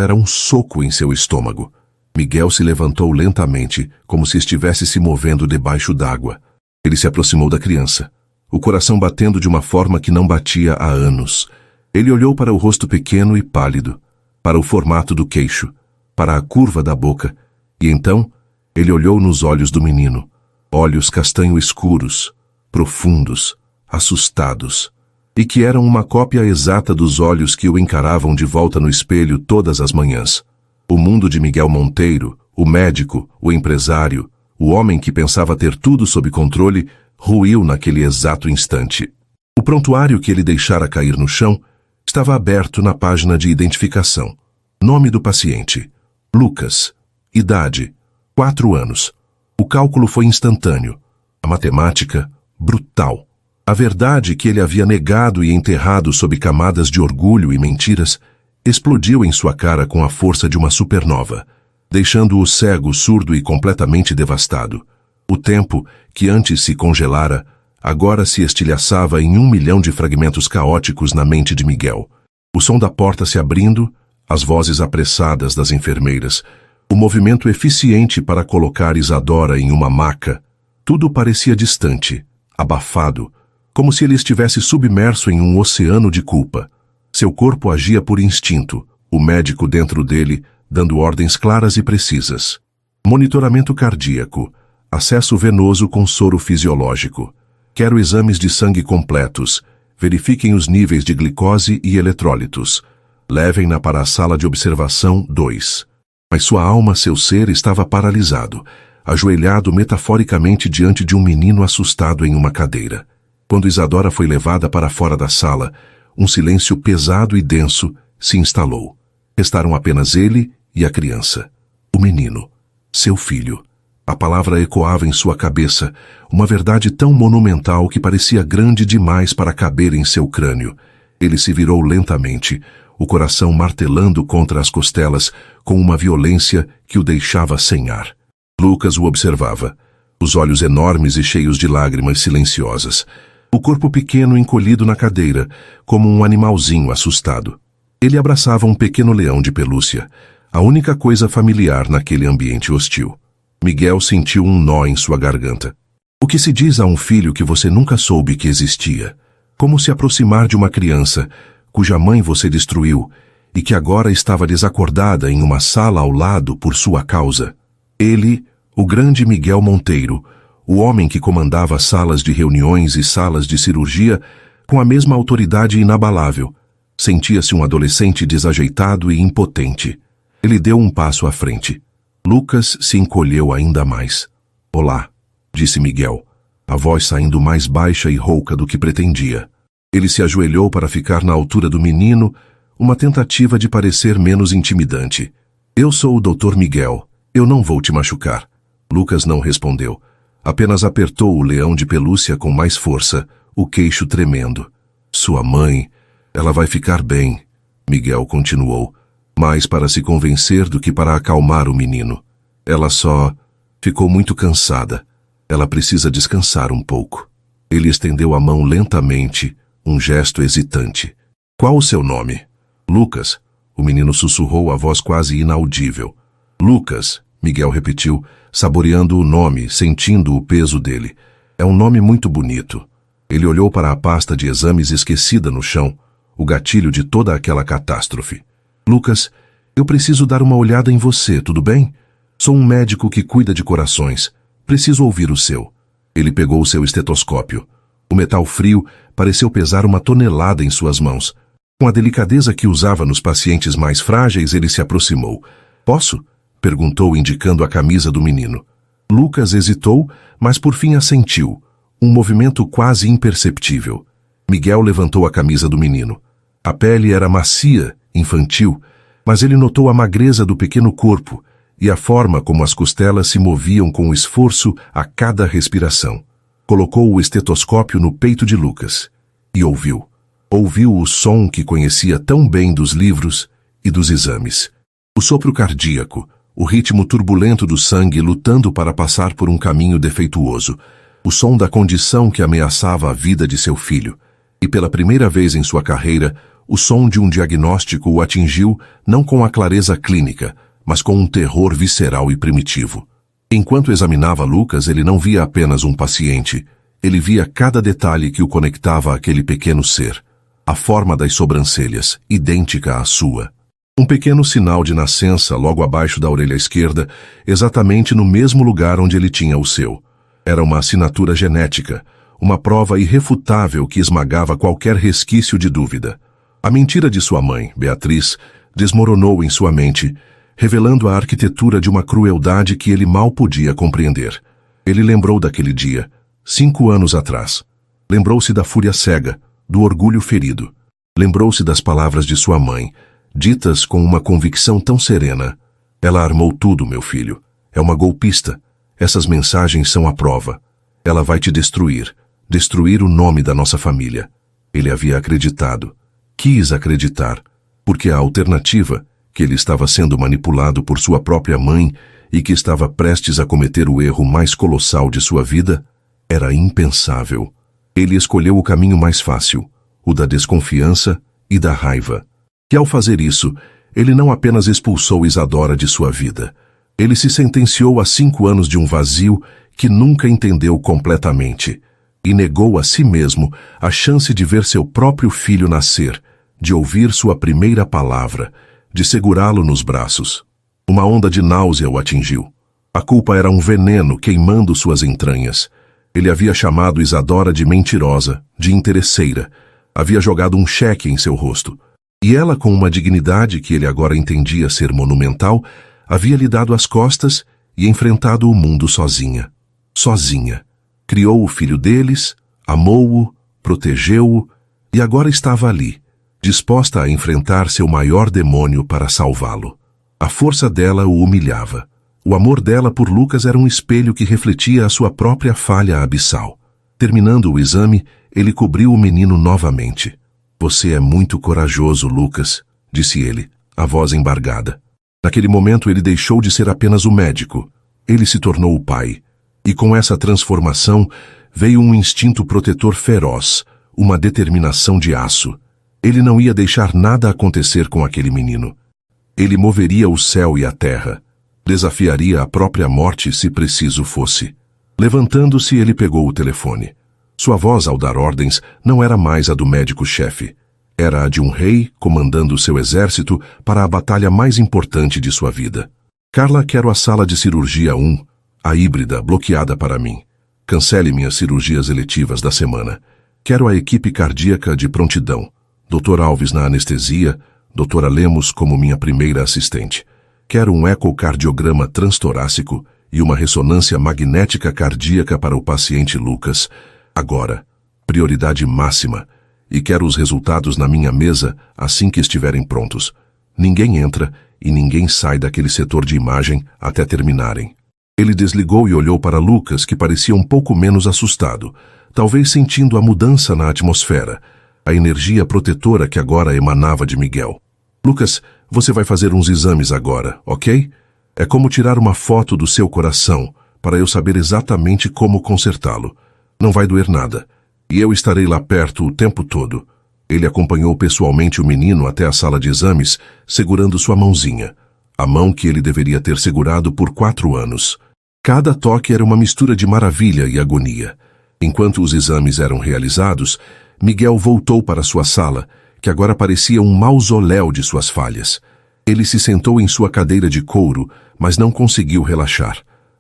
era um soco em seu estômago. Miguel se levantou lentamente, como se estivesse se movendo debaixo d'água. Ele se aproximou da criança, o coração batendo de uma forma que não batia há anos. Ele olhou para o rosto pequeno e pálido, para o formato do queixo, para a curva da boca, e então ele olhou nos olhos do menino, olhos castanho escuros, profundos, assustados, e que eram uma cópia exata dos olhos que o encaravam de volta no espelho todas as manhãs. O mundo de Miguel Monteiro, o médico, o empresário, o homem que pensava ter tudo sob controle, ruiu naquele exato instante. O prontuário que ele deixara cair no chão estava aberto na página de identificação. Nome do paciente: Lucas. Idade: 4 anos. O cálculo foi instantâneo. A matemática, brutal. A verdade que ele havia negado e enterrado sob camadas de orgulho e mentiras explodiu em sua cara com a força de uma supernova, deixando-o cego, surdo e completamente devastado. O tempo, que antes se congelara, agora se estilhaçava em 1 milhão de fragmentos caóticos na mente de Miguel. O som da porta se abrindo, as vozes apressadas das enfermeiras, o movimento eficiente para colocar Isadora em uma maca, tudo parecia distante, abafado, como se ele estivesse submerso em um oceano de culpa. Seu corpo agia por instinto, o médico dentro dele dando ordens claras e precisas. Monitoramento cardíaco, acesso venoso com soro fisiológico. Quero exames de sangue completos. Verifiquem os níveis de glicose e eletrólitos. Levem-na para a sala de observação 2. Mas sua alma, seu ser, estava paralisado, ajoelhado metaforicamente diante de um menino assustado em uma cadeira. Quando Isadora foi levada para fora da sala, um silêncio pesado e denso se instalou. Restaram apenas ele e a criança. O O menino. Seu filho. A palavra ecoava em sua cabeça, uma verdade tão monumental que parecia grande demais para caber em seu crânio. Ele se virou lentamente, o coração martelando contra as costelas, com uma violência que o deixava sem ar. Lucas o observava, os olhos enormes e cheios de lágrimas silenciosas, o corpo pequeno encolhido na cadeira, como um animalzinho assustado. Ele abraçava um pequeno leão de pelúcia, a única coisa familiar naquele ambiente hostil. Miguel sentiu um nó em sua garganta. O que se diz a um filho que você nunca soube que existia? Como se aproximar de uma criança, cuja mãe você destruiu, e que agora estava desacordada em uma sala ao lado por sua causa? Ele, o grande Miguel Monteiro, o homem que comandava salas de reuniões e salas de cirurgia com a mesma autoridade inabalável, sentia-se um adolescente desajeitado e impotente. Ele deu um passo à frente. Lucas se encolheu ainda mais. Olá, disse Miguel, a voz saindo mais baixa e rouca do que pretendia. Ele se ajoelhou para ficar na altura do menino, uma tentativa de parecer menos intimidante. Eu sou o Dr. Miguel, eu não vou te machucar. Lucas não respondeu. Apenas apertou o leão de pelúcia com mais força, o queixo tremendo. Sua mãe, ela vai ficar bem, Miguel continuou, mais para se convencer do que para acalmar o menino. Ela só ficou muito cansada. Ela precisa descansar um pouco. Ele estendeu a mão lentamente, um gesto hesitante. Qual o seu nome? Lucas. O menino sussurrou a voz quase inaudível. Lucas, Miguel repetiu, saboreando o nome, sentindo o peso dele. É um nome muito bonito. Ele olhou para a pasta de exames esquecida no chão, o gatilho de toda aquela catástrofe. Lucas, eu preciso dar uma olhada em você, tudo bem? Sou um médico que cuida de corações. Preciso ouvir o seu. Ele pegou o seu estetoscópio. O metal frio pareceu pesar uma tonelada em suas mãos. Com a delicadeza que usava nos pacientes mais frágeis, ele se aproximou. Posso? Perguntou, indicando a camisa do menino. Lucas hesitou, mas por fim assentiu. Um movimento quase imperceptível. Miguel levantou a camisa do menino. A pele era macia, infantil, mas ele notou a magreza do pequeno corpo e a forma como as costelas se moviam com esforço a cada respiração. Colocou o estetoscópio no peito de Lucas e ouviu. Ouviu o som que conhecia tão bem dos livros e dos exames. O sopro cardíaco, o ritmo turbulento do sangue lutando para passar por um caminho defeituoso, o som da condição que ameaçava a vida de seu filho. E pela primeira vez em sua carreira, o som de um diagnóstico o atingiu não com a clareza clínica, mas com um terror visceral e primitivo. Enquanto examinava Lucas, ele não via apenas um paciente. Ele via cada detalhe que o conectava àquele pequeno ser. A forma das sobrancelhas, idêntica à sua. Um pequeno sinal de nascença logo abaixo da orelha esquerda, exatamente no mesmo lugar onde ele tinha o seu. Era uma assinatura genética, uma prova irrefutável que esmagava qualquer resquício de dúvida. A mentira de sua mãe, Beatriz, desmoronou em sua mente, revelando a arquitetura de uma crueldade que ele mal podia compreender. Ele lembrou daquele dia, 5 anos atrás. Lembrou-se da fúria cega, do orgulho ferido. Lembrou-se das palavras de sua mãe, ditas com uma convicção tão serena. Ela armou tudo, meu filho. É uma golpista. Essas mensagens são a prova. Ela vai te destruir. Destruir o nome da nossa família. Ele havia acreditado. Quis acreditar. Porque a alternativa, que ele estava sendo manipulado por sua própria mãe e que estava prestes a cometer o erro mais colossal de sua vida, era impensável. Ele escolheu o caminho mais fácil, o da desconfiança e da raiva. E ao fazer isso, ele não apenas expulsou Isadora de sua vida. Ele se sentenciou a 5 anos de um vazio que nunca entendeu completamente e negou a si mesmo a chance de ver seu próprio filho nascer, de ouvir sua primeira palavra, de segurá-lo nos braços. Uma onda de náusea o atingiu. A culpa era um veneno queimando suas entranhas. Ele havia chamado Isadora de mentirosa, de interesseira. Havia jogado um cheque em seu rosto. E ela, com uma dignidade que ele agora entendia ser monumental, havia lhe dado as costas e enfrentado o mundo sozinha. Sozinha. Criou o filho deles, amou-o, protegeu-o e agora estava ali, disposta a enfrentar seu maior demônio para salvá-lo. A força dela o humilhava. O amor dela por Lucas era um espelho que refletia a sua própria falha abissal. Terminando o exame, ele cobriu o menino novamente. Você é muito corajoso, Lucas, disse ele, a voz embargada. Naquele momento ele deixou de ser apenas o médico. Ele se tornou o pai. E com essa transformação veio um instinto protetor feroz, uma determinação de aço. Ele não ia deixar nada acontecer com aquele menino. Ele moveria o céu e a terra. Desafiaria a própria morte se preciso fosse. Levantando-se, ele pegou o telefone. Sua voz ao dar ordens não era mais a do médico-chefe. Era a de um rei comandando seu exército para a batalha mais importante de sua vida. Carla, quero a sala de cirurgia 1, a híbrida, bloqueada para mim. Cancele minhas cirurgias eletivas da semana. Quero a equipe cardíaca de prontidão. Dr. Alves na anestesia, Dra. Lemos como minha primeira assistente. Quero um ecocardiograma transtorácico e uma ressonância magnética cardíaca para o paciente Lucas. Agora, prioridade máxima, e quero os resultados na minha mesa assim que estiverem prontos. Ninguém entra e ninguém sai daquele setor de imagem até terminarem. Ele desligou e olhou para Lucas, que parecia um pouco menos assustado, talvez sentindo a mudança na atmosfera, a energia protetora que agora emanava de Miguel. Lucas, você vai fazer uns exames agora, ok? É como tirar uma foto do seu coração, para eu saber exatamente como consertá-lo. Não vai doer nada. E eu estarei lá perto o tempo todo. Ele acompanhou pessoalmente o menino até a sala de exames, segurando sua mãozinha. A mão que ele deveria ter segurado por 4 anos. Cada toque era uma mistura de maravilha e agonia. Enquanto os exames eram realizados, Miguel voltou para sua sala, que agora parecia um mausoléu de suas falhas. Ele se sentou em sua cadeira de couro, mas não conseguiu relaxar.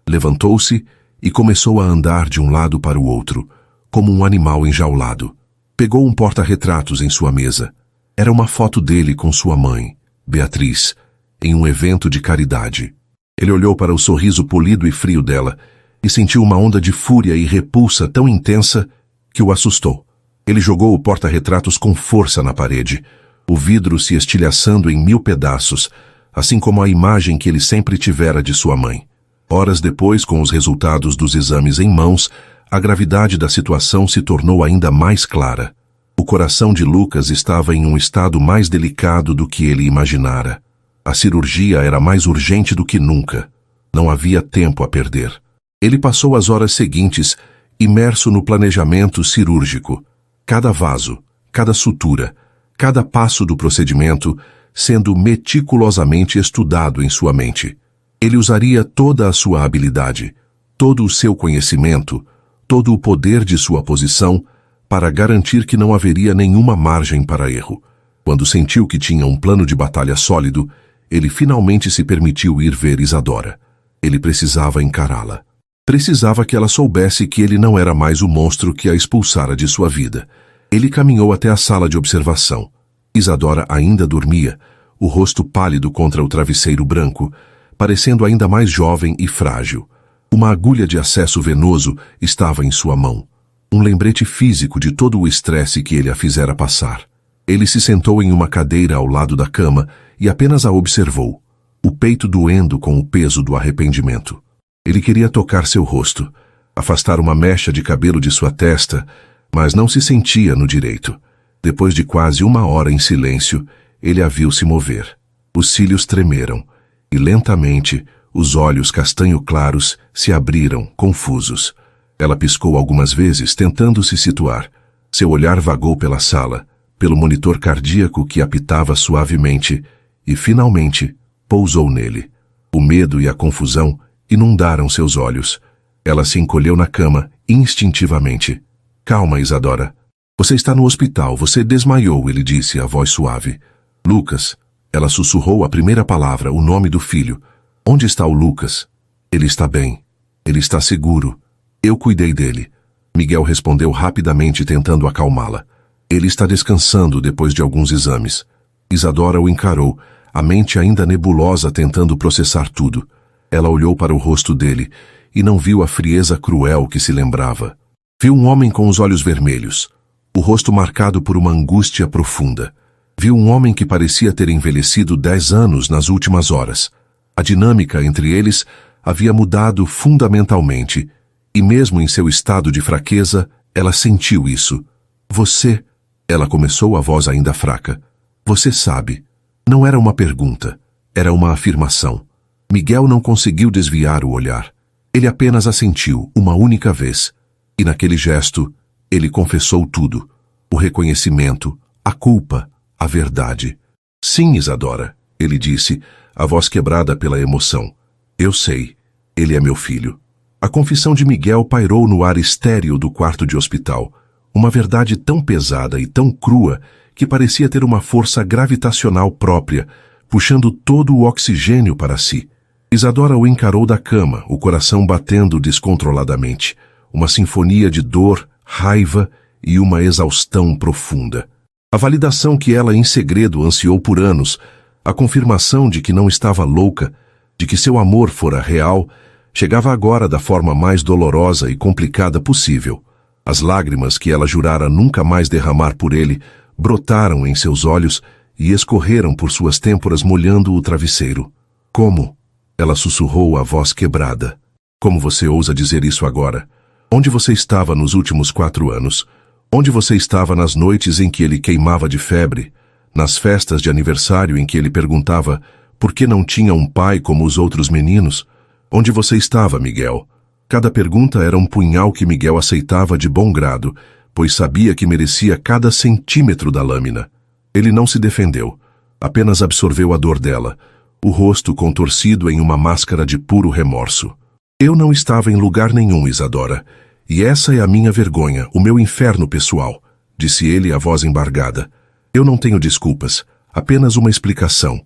Levantou-se e começou a andar de um lado para o outro, como um animal enjaulado. Pegou um porta-retratos em sua mesa. Era uma foto dele com sua mãe, Beatriz, em um evento de caridade. Ele olhou para o sorriso polido e frio dela e sentiu uma onda de fúria e repulsa tão intensa que o assustou. Ele jogou o porta-retratos com força na parede, o vidro se estilhaçando em 1000 pedaços, assim como a imagem que ele sempre tivera de sua mãe. Horas depois, com os resultados dos exames em mãos, a gravidade da situação se tornou ainda mais clara. O coração de Lucas estava em um estado mais delicado do que ele imaginara. A cirurgia era mais urgente do que nunca. Não havia tempo a perder. Ele passou as horas seguintes imerso no planejamento cirúrgico. Cada vaso, cada sutura, cada passo do procedimento sendo meticulosamente estudado em sua mente. Ele usaria toda a sua habilidade, todo o seu conhecimento, todo o poder de sua posição para garantir que não haveria nenhuma margem para erro. Quando sentiu que tinha um plano de batalha sólido, ele finalmente se permitiu ir ver Isadora. Ele precisava encará-la. Precisava que ela soubesse que ele não era mais o monstro que a expulsara de sua vida. Ele caminhou até a sala de observação. Isadora ainda dormia, o rosto pálido contra o travesseiro branco, parecendo ainda mais jovem e frágil. Uma agulha de acesso venoso estava em sua mão. Um lembrete físico de todo o estresse que ele a fizera passar. Ele se sentou em uma cadeira ao lado da cama e apenas a observou, o peito doendo com o peso do arrependimento. Ele queria tocar seu rosto, afastar uma mecha de cabelo de sua testa, mas não se sentia no direito. Depois de quase 1 hora em silêncio, ele a viu se mover. Os cílios tremeram, e lentamente os olhos castanho claros se abriram, confusos. Ela piscou algumas vezes, tentando se situar. Seu olhar vagou pela sala, pelo monitor cardíaco que apitava suavemente, e finalmente pousou nele. O medo e a confusão inundaram seus olhos. Ela se encolheu na cama, instintivamente. Calma, Isadora. Você está no hospital, você desmaiou, ele disse, a voz suave. Lucas. Ela sussurrou a primeira palavra, o nome do filho. Onde está o Lucas? Ele está bem. Ele está seguro. Eu cuidei dele. Miguel respondeu rapidamente, tentando acalmá-la. Ele está descansando depois de alguns exames. Isadora o encarou, a mente ainda nebulosa, tentando processar tudo. Ela olhou para o rosto dele e não viu a frieza cruel que se lembrava. Viu um homem com os olhos vermelhos, o rosto marcado por uma angústia profunda. Viu um homem que parecia ter envelhecido 10 anos nas últimas horas. A dinâmica entre eles havia mudado fundamentalmente, e mesmo em seu estado de fraqueza, ela sentiu isso. Você, ela começou, a voz ainda fraca. Você sabe. Não era uma pergunta, era uma afirmação. Miguel não conseguiu desviar o olhar. Ele apenas assentiu uma única vez. E naquele gesto, ele confessou tudo. O reconhecimento, a culpa, a verdade. Sim, Isadora, ele disse, a voz quebrada pela emoção. Eu sei, ele é meu filho. A confissão de Miguel pairou no ar estéril do quarto de hospital. Uma verdade tão pesada e tão crua que parecia ter uma força gravitacional própria, puxando todo o oxigênio para si. Isadora o encarou da cama, o coração batendo descontroladamente. Uma sinfonia de dor, raiva e uma exaustão profunda. A validação que ela em segredo ansiou por anos, a confirmação de que não estava louca, de que seu amor fora real, chegava agora da forma mais dolorosa e complicada possível. As lágrimas que ela jurara nunca mais derramar por ele brotaram em seus olhos e escorreram por suas têmporas molhando o travesseiro. Como? Ela sussurrou a voz quebrada. Como você ousa dizer isso agora? Onde você estava nos últimos 4 anos? Onde você estava nas noites em que ele queimava de febre? Nas festas de aniversário em que ele perguntava por que não tinha um pai como os outros meninos? Onde você estava, Miguel? Cada pergunta era um punhal que Miguel aceitava de bom grado, pois sabia que merecia cada centímetro da lâmina. Ele não se defendeu, apenas absorveu a dor dela, o rosto contorcido em uma máscara de puro remorso. Eu não estava em lugar nenhum, Isadora, e essa é a minha vergonha, o meu inferno pessoal, disse ele, a voz embargada. Eu não tenho desculpas, apenas uma explicação.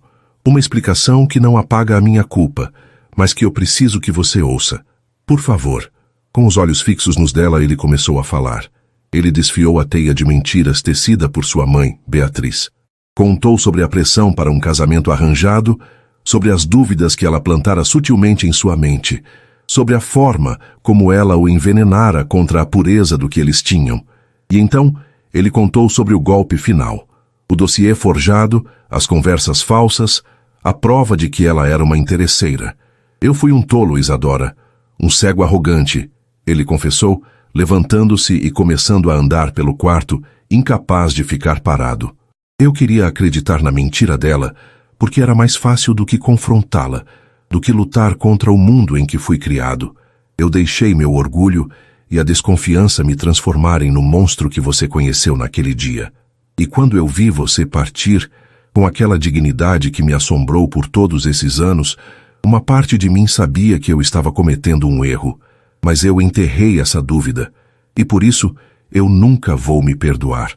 Uma explicação que não apaga a minha culpa, mas que eu preciso que você ouça. Por favor. Com os olhos fixos nos dela, ele começou a falar. Ele desfiou a teia de mentiras tecida por sua mãe, Beatriz. Contou sobre a pressão para um casamento arranjado, sobre as dúvidas que ela plantara sutilmente em sua mente, sobre a forma como ela o envenenara contra a pureza do que eles tinham. E então, ele contou sobre o golpe final. O dossiê forjado, as conversas falsas, a prova de que ela era uma interesseira. Eu fui um tolo, Isadora. Um cego arrogante, ele confessou, levantando-se e começando a andar pelo quarto, incapaz de ficar parado. Eu queria acreditar na mentira dela, porque era mais fácil do que confrontá-la, do que lutar contra o mundo em que fui criado. Eu deixei meu orgulho e a desconfiança me transformarem no monstro que você conheceu naquele dia. E quando eu vi você partir, com aquela dignidade que me assombrou por todos esses anos, uma parte de mim sabia que eu estava cometendo um erro, mas eu enterrei essa dúvida, e por isso eu nunca vou me perdoar.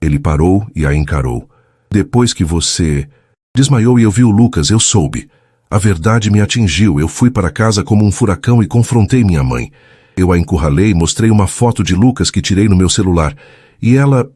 Ele parou e a encarou. Depois que você desmaiou e eu vi o Lucas, eu soube. A verdade me atingiu, eu fui para casa como um furacão e confrontei minha mãe. Eu a encurralei e mostrei uma foto de Lucas que tirei no meu celular, e ela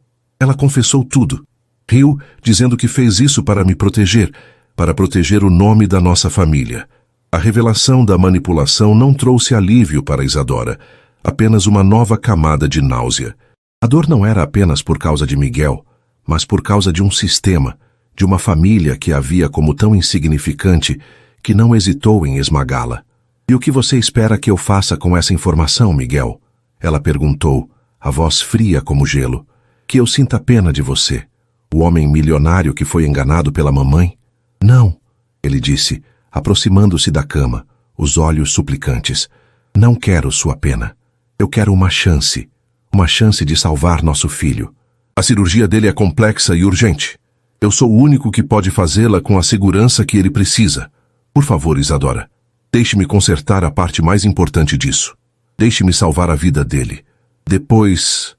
confessou tudo. Riu, dizendo que fez isso para me proteger, para proteger o nome da nossa família. A revelação da manipulação não trouxe alívio para Isadora, apenas uma nova camada de náusea. A dor não era apenas por causa de Miguel, mas por causa de um sistema, de uma família que a via como tão insignificante que não hesitou em esmagá-la. E o que você espera que eu faça com essa informação, Miguel? Ela perguntou, a voz fria como gelo. Que eu sinta pena de você, o homem milionário que foi enganado pela mamãe? Não, ele disse, aproximando-se da cama, os olhos suplicantes. Não quero sua pena. Eu quero uma chance de salvar nosso filho. A cirurgia dele é complexa e urgente. Eu sou o único que pode fazê-la com a segurança que ele precisa. Por favor, Isadora, deixe-me consertar a parte mais importante disso. Deixe-me salvar a vida dele. Depois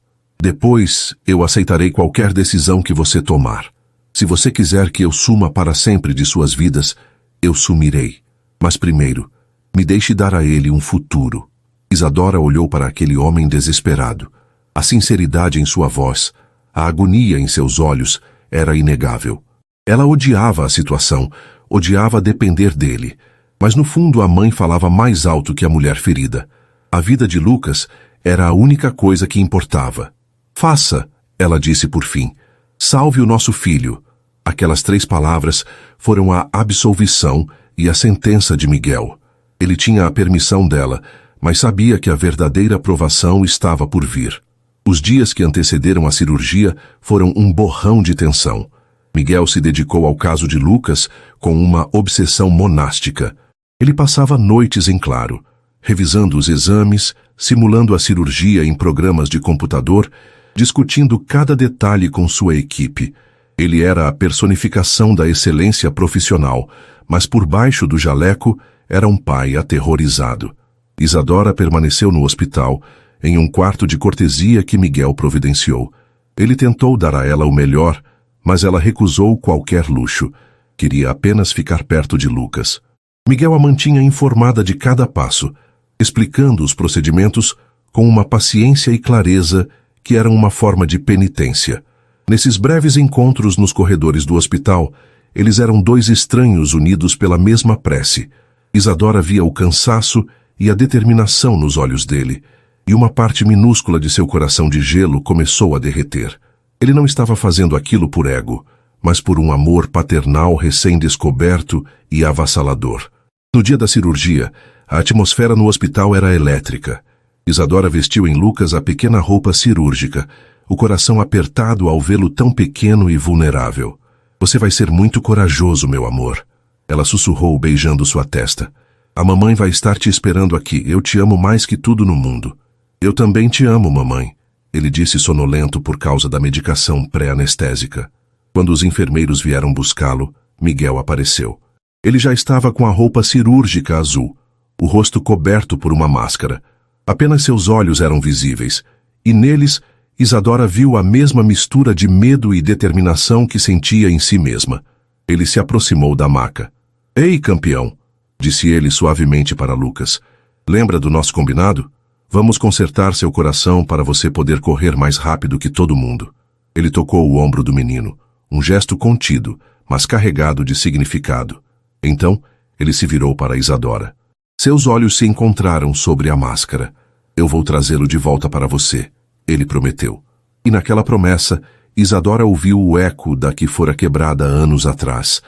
eu aceitarei qualquer decisão que você tomar. Se você quiser que eu suma para sempre de suas vidas, eu sumirei. Mas primeiro, me deixe dar a ele um futuro. Isadora olhou para aquele homem desesperado. A sinceridade em sua voz, a agonia em seus olhos, era inegável. Ela odiava a situação, odiava depender dele. Mas no fundo a mãe falava mais alto que a mulher ferida. A vida de Lucas era a única coisa que importava. Faça, ela disse por fim. Salve o nosso filho. Aquelas 3 palavras foram a absolvição e a sentença de Miguel. Ele tinha a permissão dela, mas sabia que a verdadeira provação estava por vir. Os dias que antecederam a cirurgia foram um borrão de tensão. Miguel se dedicou ao caso de Lucas com uma obsessão monástica. Ele passava noites em claro, revisando os exames, simulando a cirurgia em programas de computador, discutindo cada detalhe com sua equipe. Ele era a personificação da excelência profissional, mas por baixo do jaleco era um pai aterrorizado. Isadora permaneceu no hospital, em um quarto de cortesia que Miguel providenciou. Ele tentou dar a ela o melhor, mas ela recusou qualquer luxo. Queria apenas ficar perto de Lucas. Miguel a mantinha informada de cada passo, explicando os procedimentos com uma paciência e clareza que eram uma forma de penitência. Nesses breves encontros nos corredores do hospital, eles eram 2 estranhos unidos pela mesma prece. Isadora via o cansaço e a determinação nos olhos dele, e uma parte minúscula de seu coração de gelo começou a derreter. Ele não estava fazendo aquilo por ego, mas por um amor paternal recém-descoberto e avassalador. No dia da cirurgia, a atmosfera no hospital era elétrica. Isadora vestiu em Lucas a pequena roupa cirúrgica, o coração apertado ao vê-lo tão pequeno e vulnerável. Você vai ser muito corajoso, meu amor. Ela sussurrou, beijando sua testa. A mamãe vai estar te esperando aqui. Eu te amo mais que tudo no mundo. Eu também te amo, mamãe, ele disse sonolento por causa da medicação pré-anestésica. Quando os enfermeiros vieram buscá-lo, Miguel apareceu. Ele já estava com a roupa cirúrgica azul, o rosto coberto por uma máscara. Apenas seus olhos eram visíveis, e neles Isadora viu a mesma mistura de medo e determinação que sentia em si mesma. Ele se aproximou da maca. Ei, campeão, disse ele suavemente para Lucas. Lembra do nosso combinado? Vamos consertar seu coração para você poder correr mais rápido que todo mundo. Ele tocou o ombro do menino, um gesto contido, mas carregado de significado. Então, ele se virou para Isadora. Seus olhos se encontraram sobre a máscara. Eu vou trazê-lo de volta para você, ele prometeu. E naquela promessa, Isadora ouviu o eco da que fora quebrada anos atrás,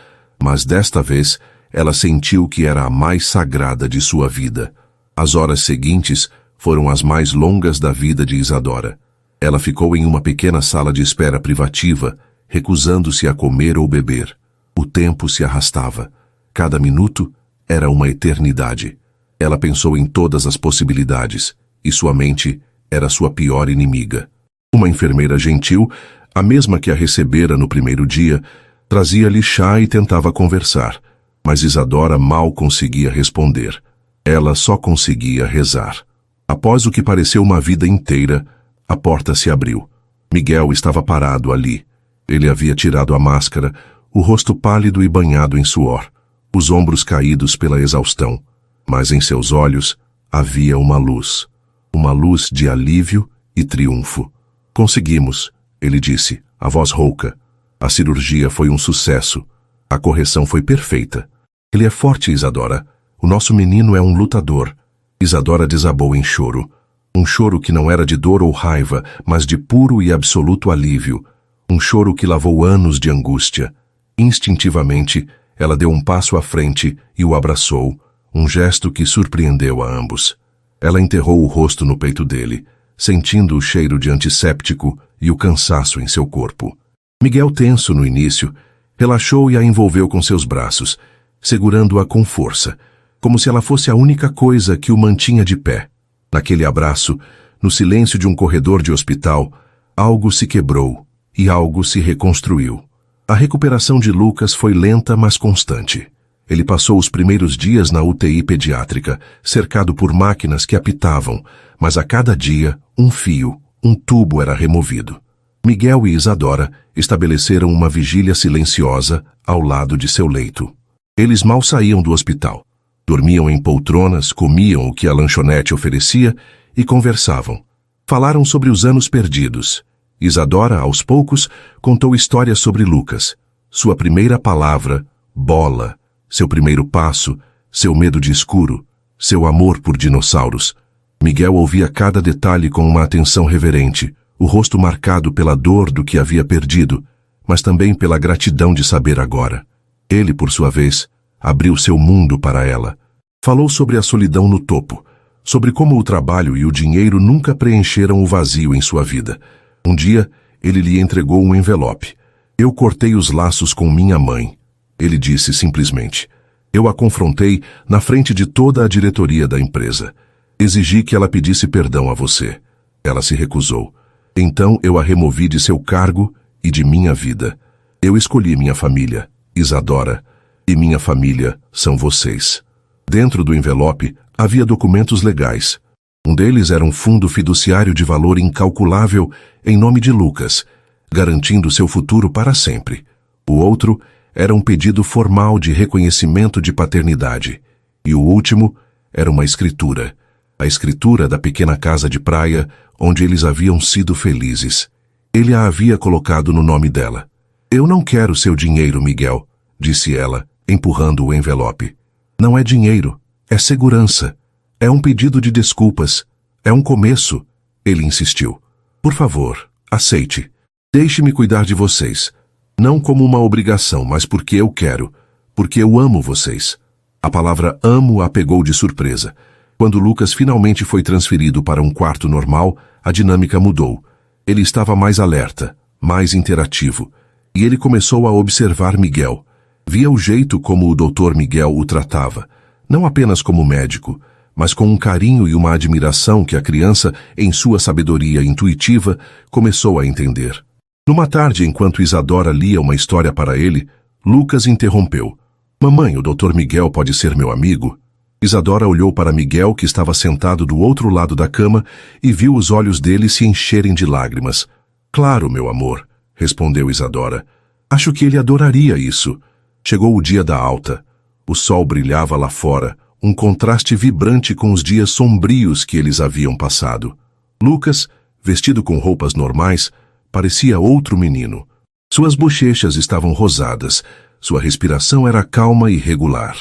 mas desta vez ela sentiu que era a mais sagrada de sua vida. As horas seguintes foram as mais longas da vida de Isadora. Ela ficou em uma pequena sala de espera privativa, recusando-se a comer ou beber. O tempo se arrastava. Cada minuto era uma eternidade. Ela pensou em todas as possibilidades, e sua mente era sua pior inimiga. Uma enfermeira gentil, a mesma que a recebera no primeiro dia, trazia-lhe chá e tentava conversar, mas Isadora mal conseguia responder. Ela só conseguia rezar. Após o que pareceu uma vida inteira, a porta se abriu. Miguel estava parado ali. Ele havia tirado a máscara, o rosto pálido e banhado em suor, os ombros caídos pela exaustão. Mas em seus olhos havia uma luz de alívio e triunfo. Conseguimos, ele disse, a voz rouca. A cirurgia foi um sucesso. A correção foi perfeita. Ele é forte, Isadora. O nosso menino é um lutador. Isadora desabou em choro. Um choro que não era de dor ou raiva, mas de puro e absoluto alívio. Um choro que lavou anos de angústia. Instintivamente, ela deu um passo à frente e o abraçou, um gesto que surpreendeu a ambos. Ela enterrou o rosto no peito dele, sentindo o cheiro de antisséptico e o cansaço em seu corpo. Miguel, tenso no início, relaxou e a envolveu com seus braços, segurando-a com força, como se ela fosse a única coisa que o mantinha de pé. Naquele abraço, no silêncio de um corredor de hospital, algo se quebrou e algo se reconstruiu. A recuperação de Lucas foi lenta, mas constante. Ele passou os primeiros dias na UTI pediátrica, cercado por máquinas que apitavam, mas a cada dia, um fio, um tubo era removido. Miguel e Isadora estabeleceram uma vigília silenciosa ao lado de seu leito. Eles mal saíam do hospital. Dormiam em poltronas, comiam o que a lanchonete oferecia e conversavam. Falaram sobre os anos perdidos. Isadora, aos poucos, contou histórias sobre Lucas. Sua primeira palavra, bola. Seu primeiro passo, seu medo de escuro, seu amor por dinossauros. Miguel ouvia cada detalhe com uma atenção reverente, o rosto marcado pela dor do que havia perdido, mas também pela gratidão de saber agora. Ele, por sua vez, abriu seu mundo para ela. Falou sobre a solidão no topo, sobre como o trabalho e o dinheiro nunca preencheram o vazio em sua vida. Um dia, ele lhe entregou um envelope. Eu cortei os laços com minha mãe. Ele disse simplesmente. Eu a confrontei na frente de toda a diretoria da empresa. Exigi que ela pedisse perdão a você. Ela se recusou. Então eu a removi de seu cargo e de minha vida. Eu escolhi minha família, Isadora, e minha família são vocês. Dentro do envelope havia documentos legais. Um deles era um fundo fiduciário de valor incalculável em nome de Lucas, garantindo seu futuro para sempre. O outro era um pedido formal de reconhecimento de paternidade. E o último era uma escritura. A escritura da pequena casa de praia onde eles haviam sido felizes. Ele a havia colocado no nome dela. Eu não quero seu dinheiro, Miguel, disse ela, empurrando o envelope. Não é dinheiro, é segurança. É um pedido de desculpas. É um começo. Ele insistiu. Por favor, aceite. Deixe-me cuidar de vocês. Não como uma obrigação, mas porque eu quero. Porque eu amo vocês. A palavra amo a pegou de surpresa. Quando Lucas finalmente foi transferido para um quarto normal, a dinâmica mudou. Ele estava mais alerta, mais interativo. E ele começou a observar Miguel. Via o jeito como o Dr. Miguel o tratava. Não apenas como médico, mas com um carinho e uma admiração que a criança, em sua sabedoria intuitiva, começou a entender. Numa tarde, enquanto Isadora lia uma história para ele, Lucas interrompeu. Mamãe, o Dr. Miguel pode ser meu amigo? Isadora olhou para Miguel, que estava sentado do outro lado da cama, e viu os olhos dele se encherem de lágrimas. Claro, meu amor, respondeu Isadora. Acho que ele adoraria isso. Chegou o dia da alta. O sol brilhava lá fora, um contraste vibrante com os dias sombrios que eles haviam passado. Lucas, vestido com roupas normais, parecia outro menino. Suas bochechas estavam rosadas, sua respiração era calma e regular.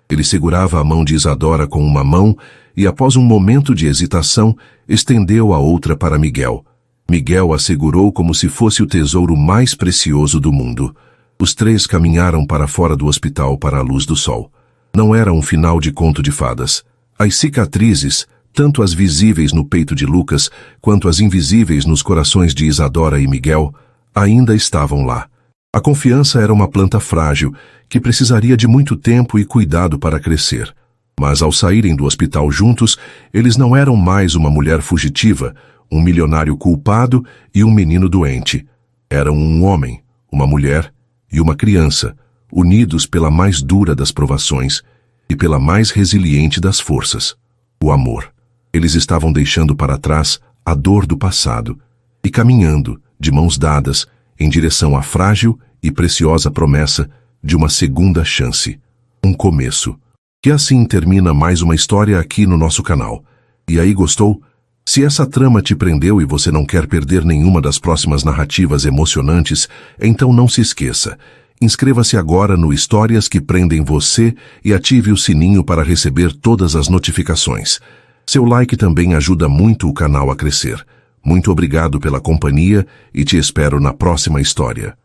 Ele segurava a mão de Isadora com uma mão e, após um momento de hesitação, estendeu a outra para Miguel. Miguel a segurou como se fosse o tesouro mais precioso do mundo. Os três caminharam para fora do hospital para a luz do sol. Não era um final de conto de fadas. As cicatrizes, tanto as visíveis no peito de Lucas, quanto as invisíveis nos corações de Isadora e Miguel, ainda estavam lá. A confiança era uma planta frágil, que precisaria de muito tempo e cuidado para crescer. Mas ao saírem do hospital juntos, eles não eram mais uma mulher fugitiva, um milionário culpado e um menino doente. Eram um homem, uma mulher e uma criança, unidos pela mais dura das provações e pela mais resiliente das forças, o amor. Eles estavam deixando para trás a dor do passado e caminhando, de mãos dadas, em direção à frágil e preciosa promessa de uma segunda chance, um começo. E assim termina mais uma história aqui no nosso canal. E aí, gostou? Se essa trama te prendeu e você não quer perder nenhuma das próximas narrativas emocionantes, então não se esqueça. Inscreva-se agora no Histórias que Prendem Você e ative o sininho para receber todas as notificações. Seu like também ajuda muito o canal a crescer. Muito obrigado pela companhia e te espero na próxima história.